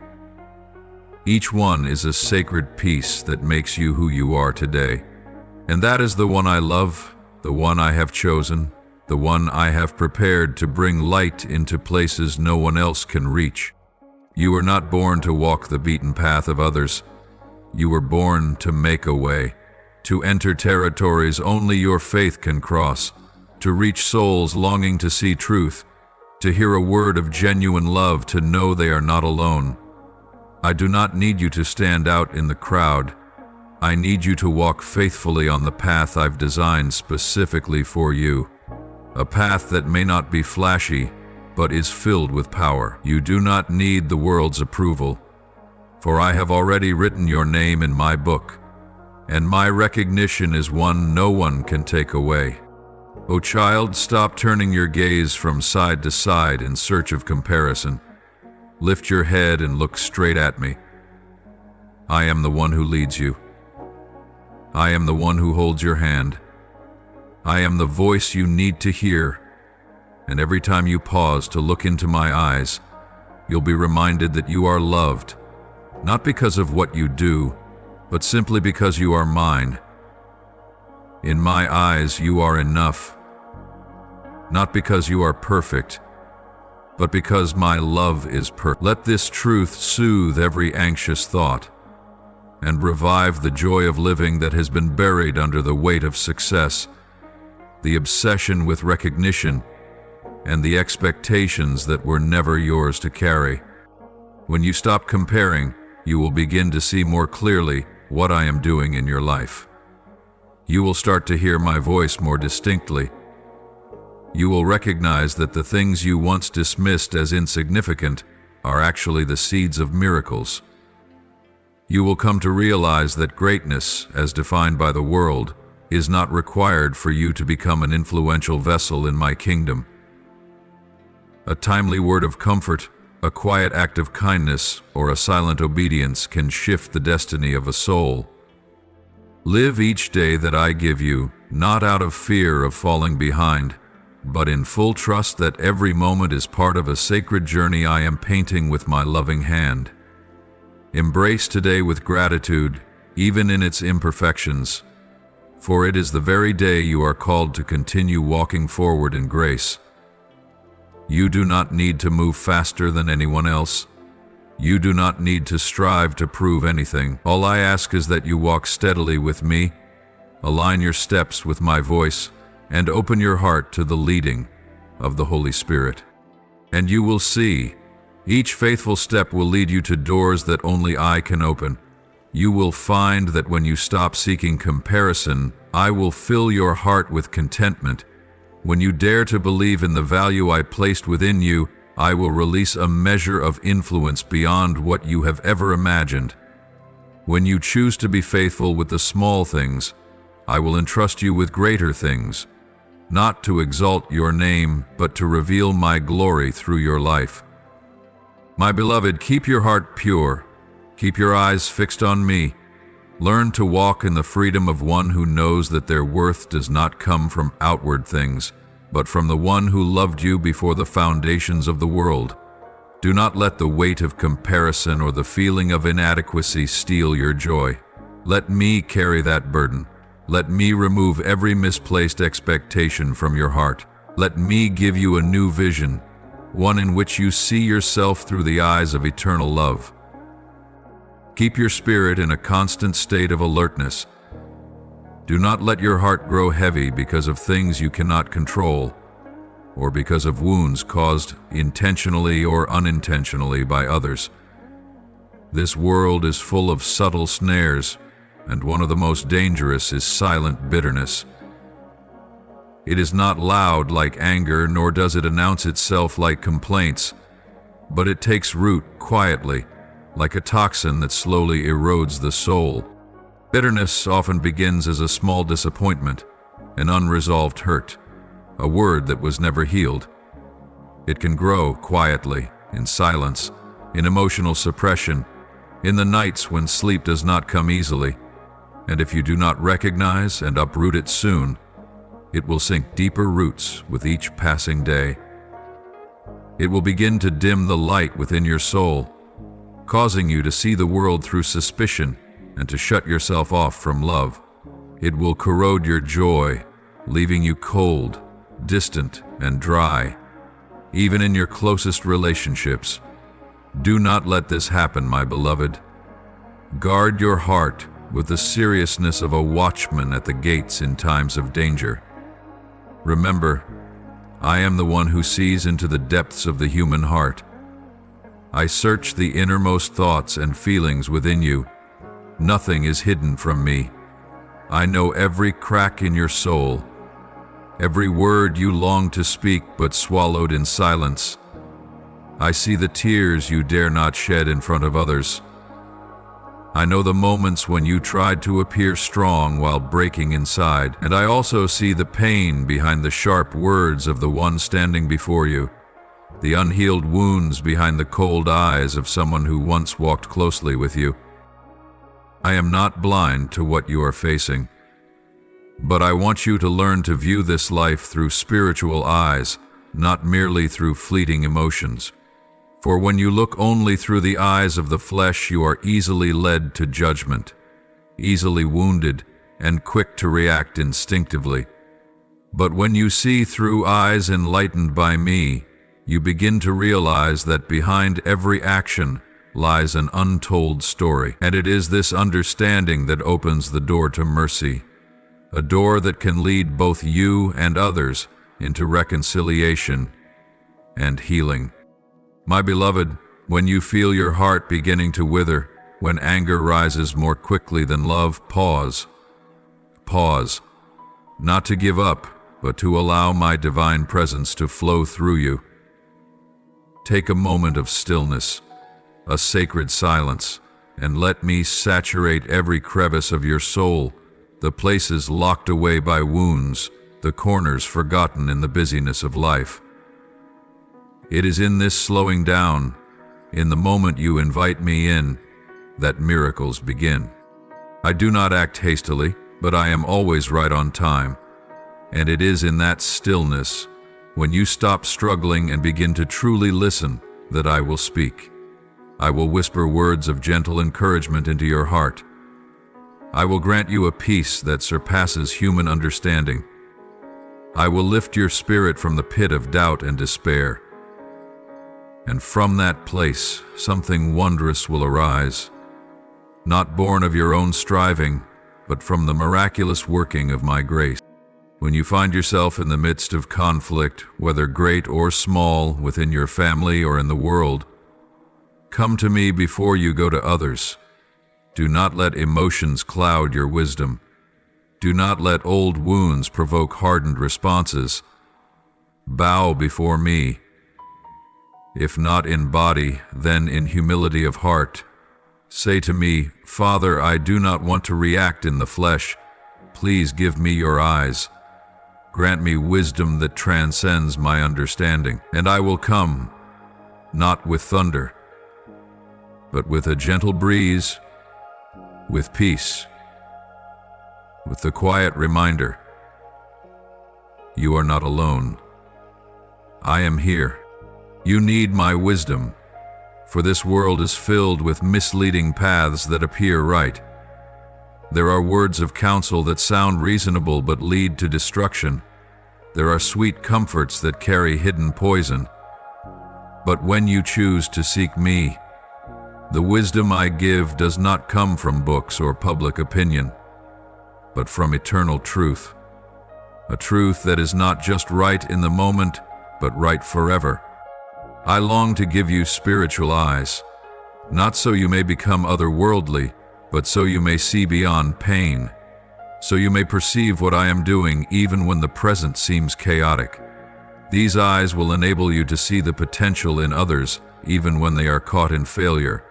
each one is a sacred piece that makes you who you are today. And that is the one I love, the one I have chosen, the one I have prepared to bring light into places no one else can reach. You were not born to walk the beaten path of others. You were born to make a way, to enter territories only your faith can cross, to reach souls longing to see truth, to hear a word of genuine love, to know they are not alone. I do not need you to stand out in the crowd. I need you to walk faithfully on the path I've designed specifically for you. A path that may not be flashy, but is filled with power. You do not need the world's approval, for I have already written your name in my book, and my recognition is one no one can take away. O child, stop turning your gaze from side to side in search of comparison. Lift your head and look straight at me. I am the one who leads you. I am the one who holds your hand. I am the voice you need to hear. And every time you pause to look into my eyes, you'll be reminded that you are loved, not because of what you do, but simply because you are mine. In my eyes, you are enough, not because you are perfect, but because my love is perfect. Let this truth soothe every anxious thought and revive the joy of living that has been buried under the weight of success, the obsession with recognition, and the expectations that were never yours to carry. When you stop comparing, you will begin to see more clearly what I am doing in your life. You will start to hear my voice more distinctly. You will recognize that the things you once dismissed as insignificant are actually the seeds of miracles. You will come to realize that greatness, as defined by the world, is not required for you to become an influential vessel in my kingdom. A timely word of comfort, a quiet act of kindness, or a silent obedience can shift the destiny of a soul. Live each day that I give you, not out of fear of falling behind, but in full trust that every moment is part of a sacred journey I am painting with my loving hand. Embrace today with gratitude, even in its imperfections, for it is the very day you are called to continue walking forward in grace. You do not need to move faster than anyone else. You do not need to strive to prove anything. All I ask is that you walk steadily with me, align your steps with my voice, and open your heart to the leading of the Holy Spirit. And you will see, each faithful step will lead you to doors that only I can open. You will find that when you stop seeking comparison, I will fill your heart with contentment. When you dare to believe in the value I placed within you, I will release a measure of influence beyond what you have ever imagined. When you choose to be faithful with the small things, I will entrust you with greater things, not to exalt your name, but to reveal my glory through your life. My beloved, keep your heart pure. Keep your eyes fixed on me. Learn to walk in the freedom of one who knows that their worth does not come from outward things, but from the one who loved you before the foundations of the world. Do not let the weight of comparison or the feeling of inadequacy steal your joy. Let me carry that burden. Let me remove every misplaced expectation from your heart. Let me give you a new vision, one in which you see yourself through the eyes of eternal love. Keep your spirit in a constant state of alertness. Do not let your heart grow heavy because of things you cannot control, or because of wounds caused intentionally or unintentionally by others. This world is full of subtle snares, and one of the most dangerous is silent bitterness. It is not loud like anger, nor does it announce itself like complaints, but it takes root quietly, like a toxin that slowly erodes the soul. Bitterness often begins as a small disappointment, an unresolved hurt, a word that was never healed. It can grow quietly, in silence, in emotional suppression, in the nights when sleep does not come easily, and if you do not recognize and uproot it soon, it will sink deeper roots with each passing day. It will begin to dim the light within your soul, causing you to see the world through suspicion and to shut yourself off from love. It will corrode your joy, leaving you cold, distant, and dry, even in your closest relationships. Do not let this happen, my beloved. Guard your heart with the seriousness of a watchman at the gates in times of danger. Remember, I am the one who sees into the depths of the human heart. I search the innermost thoughts and feelings within you. Nothing is hidden from me. I know every crack in your soul, every word you long to speak but swallowed in silence. I see the tears you dare not shed in front of others. I know the moments when you tried to appear strong while breaking inside, and I also see the pain behind the sharp words of the one standing before you, the unhealed wounds behind the cold eyes of someone who once walked closely with you. I am not blind to what you are facing, but I want you to learn to view this life through spiritual eyes, not merely through fleeting emotions. For when you look only through the eyes of the flesh, you are easily led to judgment, easily wounded, and quick to react instinctively. But when you see through eyes enlightened by me, you begin to realize that behind every action lies an untold story, and it is this understanding that opens the door to mercy, a door that can lead both you and others into reconciliation and healing. My beloved, when you feel your heart beginning to wither, when anger rises more quickly than love, pause. Pause, not to give up, but to allow my divine presence to flow through you. Take a moment of stillness, a sacred silence, and let me saturate every crevice of your soul, the places locked away by wounds, the corners forgotten in the busyness of life. It is in this slowing down, in the moment you invite me in, that miracles begin. I do not act hastily, but I am always right on time, and it is in that stillness, when you stop struggling and begin to truly listen, that I will speak. I will whisper words of gentle encouragement into your heart. I will grant you a peace that surpasses human understanding. I will lift your spirit from the pit of doubt and despair. And from that place, something wondrous will arise, not born of your own striving, but from the miraculous working of my grace. When you find yourself in the midst of conflict, whether great or small, within your family or in the world, come to me before you go to others. Do not let emotions cloud your wisdom. Do not let old wounds provoke hardened responses. Bow before me. If not in body, then in humility of heart. Say to me, Father, I do not want to react in the flesh. Please give me your eyes. Grant me wisdom that transcends my understanding, and I will come, not with thunder, but with a gentle breeze, with peace, with the quiet reminder, you are not alone. I am here. You need my wisdom, for this world is filled with misleading paths that appear right. There are words of counsel that sound reasonable but lead to destruction. There are sweet comforts that carry hidden poison. But when you choose to seek me, the wisdom I give does not come from books or public opinion, but from eternal truth. A truth that is not just right in the moment, but right forever. I long to give you spiritual eyes, not so you may become otherworldly, but so you may see beyond pain, so you may perceive what I am doing even when the present seems chaotic. These eyes will enable you to see the potential in others even when they are caught in failure.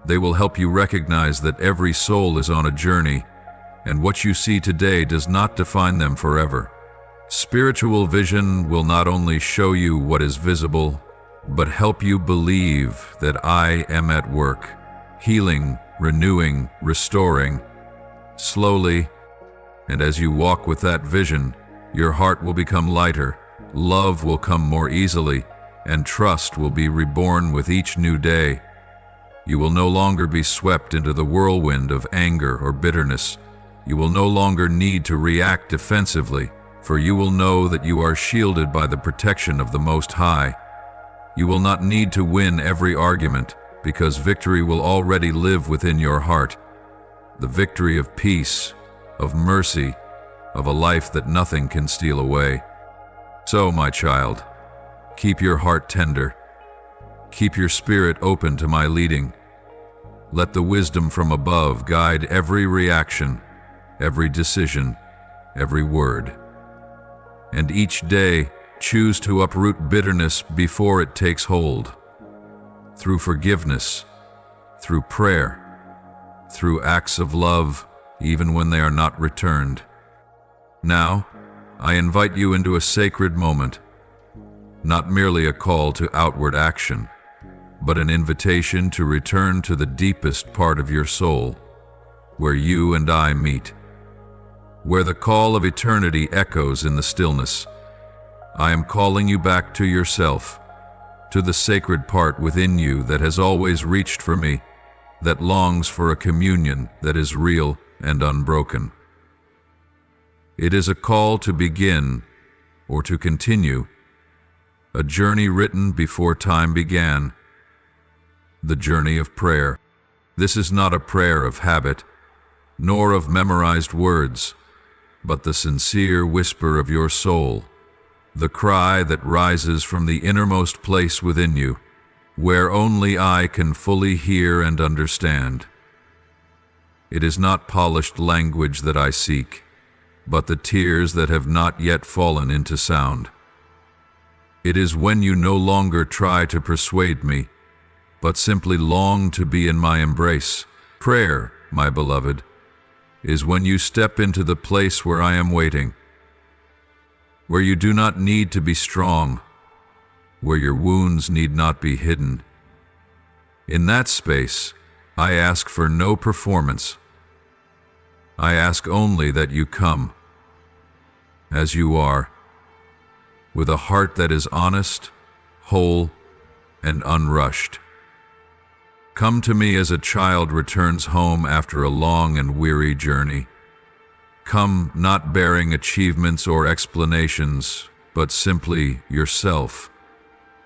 They will help you recognize that every soul is on a journey, and what you see today does not define them forever. Spiritual vision will not only show you what is visible, but help you believe that I am at work, healing, renewing, restoring. Slowly, and as you walk with that vision, your heart will become lighter, love will come more easily, and trust will be reborn with each new day. You will no longer be swept into the whirlwind of anger or bitterness. You will no longer need to react defensively, for you will know that you are shielded by the protection of the Most High. You will not need to win every argument, because victory will already live within your heart. The victory of peace, of mercy, of a life that nothing can steal away. So, my child, keep your heart tender. Keep your spirit open to my leading. Let the wisdom from above guide every reaction, every decision, every word. And each day, choose to uproot bitterness before it takes hold. Through forgiveness, through prayer, through acts of love, even when they are not returned. Now, I invite you into a sacred moment, not merely a call to outward action, but an invitation to return to the deepest part of your soul, where you and I meet, where the call of eternity echoes in the stillness. I am calling you back to yourself, to the sacred part within you that has always reached for me, that longs for a communion that is real and unbroken. It is a call to begin, or to continue, a journey written before time began, the journey of prayer. This is not a prayer of habit, nor of memorized words, but the sincere whisper of your soul, the cry that rises from the innermost place within you, where only I can fully hear and understand. It is not polished language that I seek, but the tears that have not yet fallen into sound. It is when you no longer try to persuade me, but simply long to be in my embrace. Prayer, my beloved, is when you step into the place where I am waiting, where you do not need to be strong, where your wounds need not be hidden. In that space, I ask for no performance. I ask only that you come, as you are, with a heart that is honest, whole, and unrushed. Come to me as a child returns home after a long and weary journey. Come not bearing achievements or explanations, but simply yourself,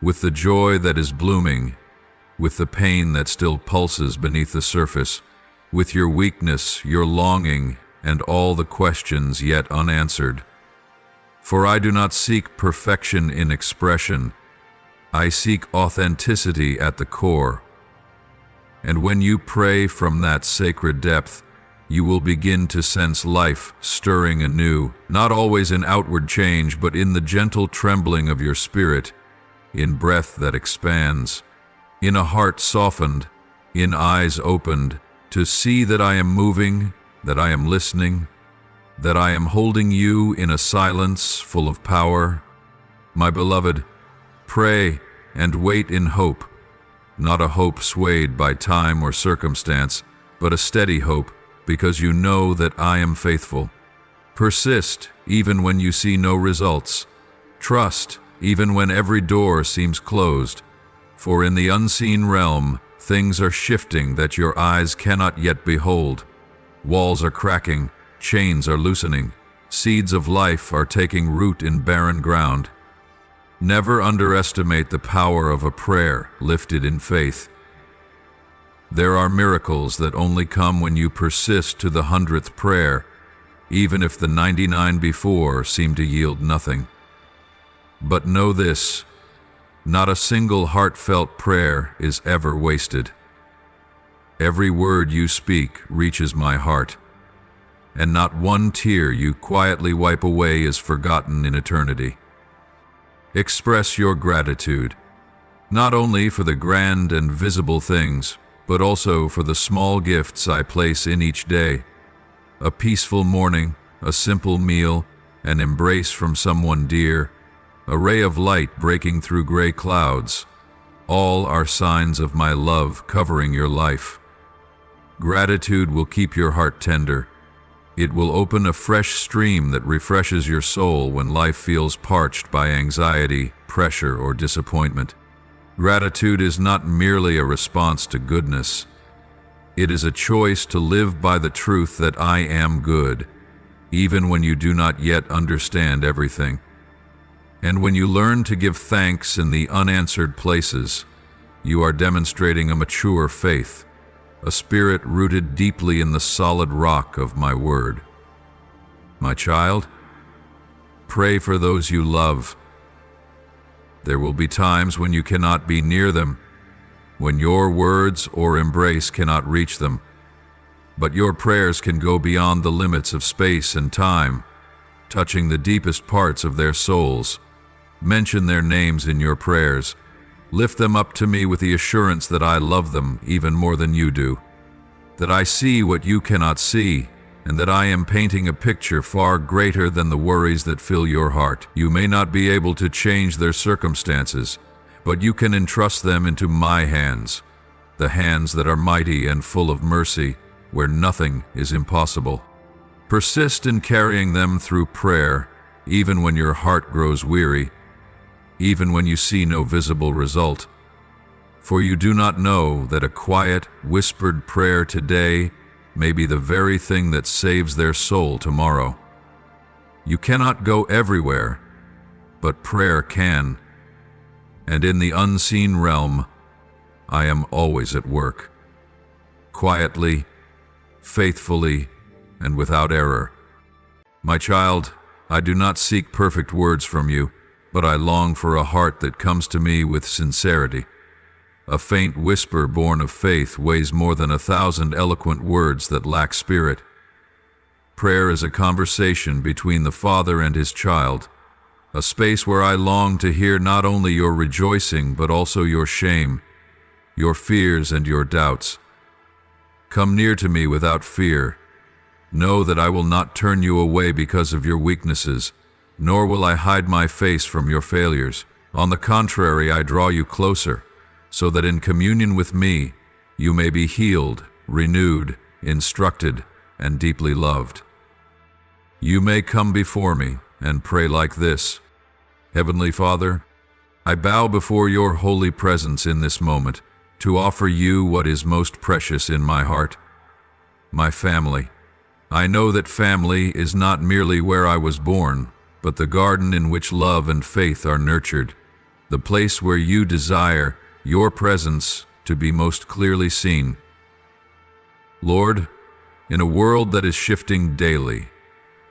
with the joy that is blooming, with the pain that still pulses beneath the surface, with your weakness, your longing, and all the questions yet unanswered. For I do not seek perfection in expression, I seek authenticity at the core. And when you pray from that sacred depth, you will begin to sense life stirring anew, not always in outward change, but in the gentle trembling of your spirit, in breath that expands, in a heart softened, in eyes opened, to see that I am moving, that I am listening, that I am holding you in a silence full of power. My beloved, pray and wait in hope, not a hope swayed by time or circumstance, but a steady hope, because you know that I am faithful. Persist even when you see no results. Trust even when every door seems closed. For in the unseen realm, things are shifting that your eyes cannot yet behold. Walls are cracking, chains are loosening, seeds of life are taking root in barren ground. Never underestimate the power of a prayer lifted in faith. There are miracles that only come when you persist to the 100th prayer, even if the 99 before seem to yield nothing. But know this, not a single heartfelt prayer is ever wasted. Every word you speak reaches my heart, and not one tear you quietly wipe away is forgotten in eternity. Express your gratitude, not only for the grand and visible things, but also for the small gifts I place in each day. A peaceful morning, a simple meal, an embrace from someone dear, a ray of light breaking through gray clouds, all are signs of my love covering your life. Gratitude will keep your heart tender. It will open a fresh stream that refreshes your soul when life feels parched by anxiety, pressure, or disappointment. Gratitude is not merely a response to goodness. It is a choice to live by the truth that I am good, even when you do not yet understand everything. And when you learn to give thanks in the unanswered places, you are demonstrating a mature faith, a spirit rooted deeply in the solid rock of my word. My child, pray for those you love. There will be times when you cannot be near them, when your words or embrace cannot reach them. But your prayers can go beyond the limits of space and time, touching the deepest parts of their souls. Mention their names in your prayers. Lift them up to me with the assurance that I love them even more than you do, that I see what you cannot see, and that I am painting a picture far greater than the worries that fill your heart. You may not be able to change their circumstances, but you can entrust them into my hands, the hands that are mighty and full of mercy, where nothing is impossible. Persist in carrying them through prayer, even when your heart grows weary, even when you see no visible result. For you do not know that a quiet, whispered prayer today may be the very thing that saves their soul tomorrow. You cannot go everywhere, but prayer can. And in the unseen realm, I am always at work. Quietly, faithfully, and without error. My child, I do not seek perfect words from you, but I long for a heart that comes to me with sincerity. A faint whisper born of faith weighs more than 1,000 eloquent words that lack spirit. Prayer is a conversation between the Father and his child, a space where I long to hear not only your rejoicing but also your shame, your fears and your doubts. Come near to me without fear. Know that I will not turn you away because of your weaknesses, nor will I hide my face from your failures. On the contrary, I draw you closer, so that in communion with me, you may be healed, renewed, instructed, and deeply loved. You may come before me and pray like this: Heavenly Father, I bow before your holy presence in this moment to offer you what is most precious in my heart, my family. I know that family is not merely where I was born, but the garden in which love and faith are nurtured, the place where you desire your presence to be most clearly seen. Lord, in a world that is shifting daily,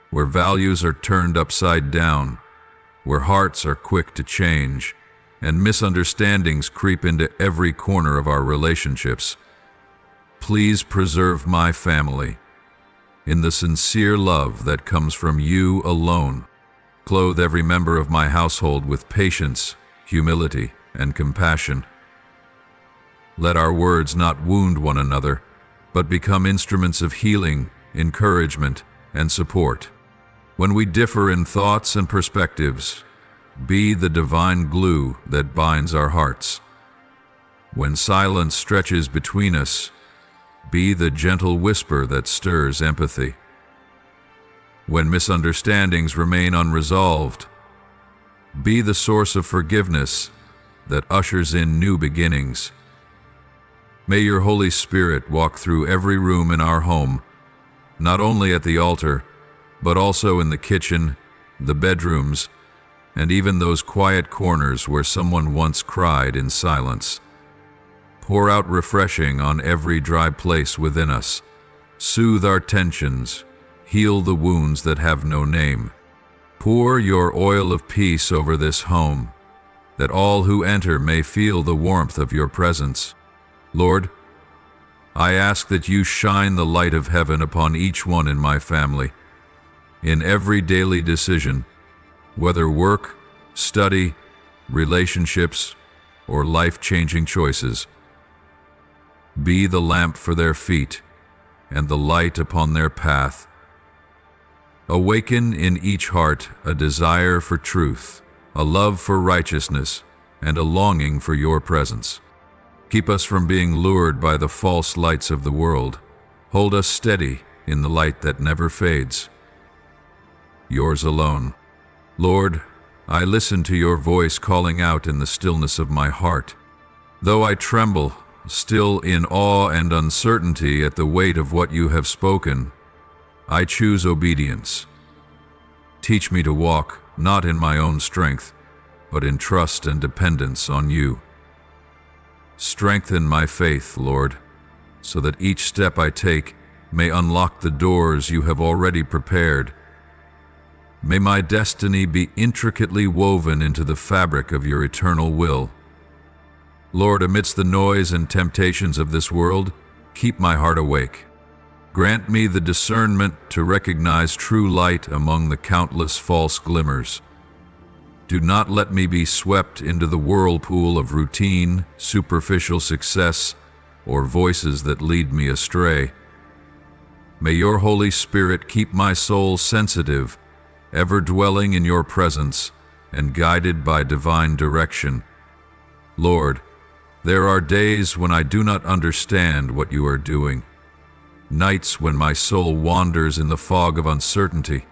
where values are turned upside down, where hearts are quick to change, and misunderstandings creep into every corner of our relationships, please preserve my family in the sincere love that comes from you alone. Clothe every member of my household with patience, humility, and compassion. Let our words not wound one another, but become instruments of healing, encouragement, and support. When we differ in thoughts and perspectives, be the divine glue that binds our hearts. When silence stretches between us, be the gentle whisper that stirs empathy. When misunderstandings remain unresolved, be the source of forgiveness that ushers in new beginnings. May your Holy Spirit walk through every room in our home, not only at the altar, but also in the kitchen, the bedrooms, and even those quiet corners where someone once cried in silence. Pour out refreshing on every dry place within us. Soothe our tensions, heal the wounds that have no name. Pour your oil of peace over this home, that all who enter may feel the warmth of your presence. Lord, I ask that you shine the light of heaven upon each one in my family, in every daily decision, whether work, study, relationships, or life-changing choices. Be the lamp for their feet and the light upon their path. Awaken in each heart a desire for truth, a love for righteousness, and a longing for your presence. Keep us from being lured by the false lights of the world. Hold us steady in the light that never fades. Yours alone. Lord, I listen to your voice calling out in the stillness of my heart. Though I tremble, still in awe and uncertainty at the weight of what you have spoken, I choose obedience. Teach me to walk not in my own strength, but in trust and dependence on you. Strengthen my faith, Lord, so that each step I take may unlock the doors you have already prepared. May my destiny be intricately woven into the fabric of your eternal will. Lord, amidst the noise and temptations of this world, keep my heart awake. Grant me the discernment to recognize true light among the countless false glimmers. Do not let me be swept into the whirlpool of routine, superficial success, or voices that lead me astray. May your Holy Spirit keep my soul sensitive, ever dwelling in your presence and guided by divine direction. Lord, there are days when I do not understand what you are doing, nights when my soul wanders in the fog of uncertainty.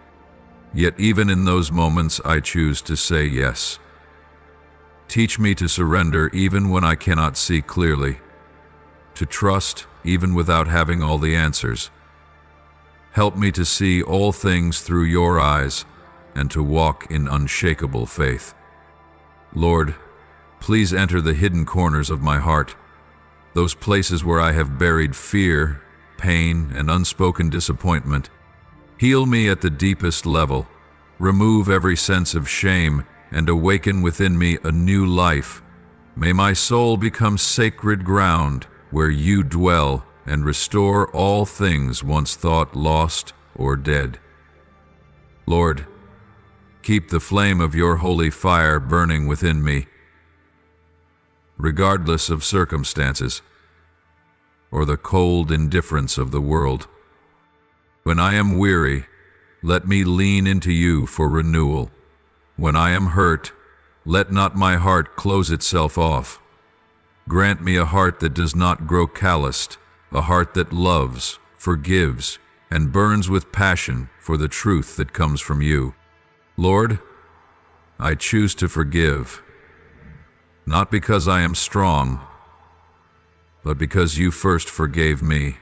Yet even in those moments I choose to say yes. Teach me to surrender even when I cannot see clearly, to trust even without having all the answers. Help me to see all things through your eyes and to walk in unshakable faith. Lord, please enter the hidden corners of my heart, those places where I have buried fear, pain, and unspoken disappointment. Heal me at the deepest level, remove every sense of shame, and awaken within me a new life. May my soul become sacred ground where you dwell and restore all things once thought lost or dead. Lord, keep the flame of your holy fire burning within me, regardless of circumstances or the cold indifference of the world. When I am weary, let me lean into you for renewal. When I am hurt, let not my heart close itself off. Grant me a heart that does not grow calloused, a heart that loves, forgives, and burns with passion for the truth that comes from you. Lord, I choose to forgive, not because I am strong, but because you first forgave me.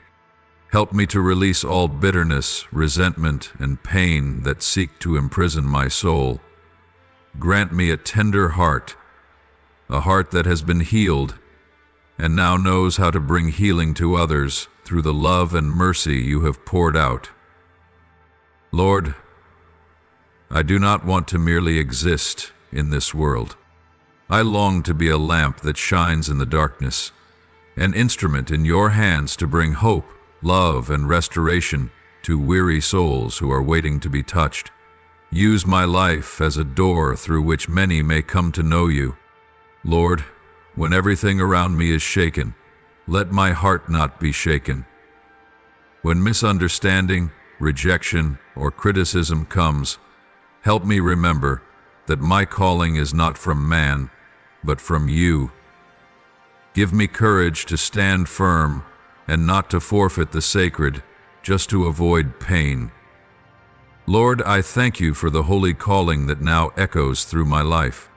Help me to release all bitterness, resentment, and pain that seek to imprison my soul. Grant me a tender heart, a heart that has been healed and now knows how to bring healing to others through the love and mercy you have poured out. Lord, I do not want to merely exist in this world. I long to be a lamp that shines in the darkness, an instrument in your hands to bring hope, love, and restoration to weary souls who are waiting to be touched. Use my life as a door through which many may come to know you. Lord, when everything around me is shaken, let my heart not be shaken. When misunderstanding, rejection, or criticism comes, help me remember that my calling is not from man, but from you. Give me courage to stand firm and not to forfeit the sacred just to avoid pain. Lord, I thank you for the holy calling that now echoes through my life.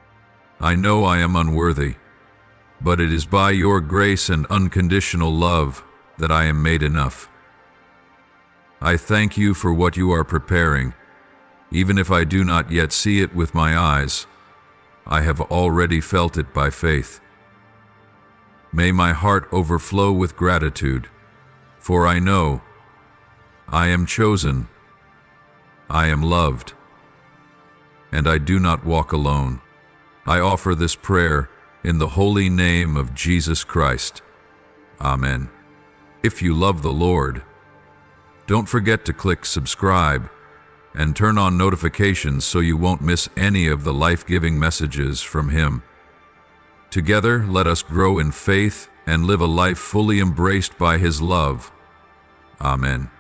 I know I am unworthy, but it is by your grace and unconditional love that I am made enough. I thank you for what you are preparing. Even if I do not yet see it with my eyes, I have already felt it by faith. May my heart overflow with gratitude, for I know I am chosen, I am loved, and I do not walk alone. I offer this prayer in the holy name of Jesus Christ. Amen. If you love the Lord, don't forget to click subscribe and turn on notifications so you won't miss any of the life-giving messages from Him. Together, let us grow in faith and live a life fully embraced by His love. Amen.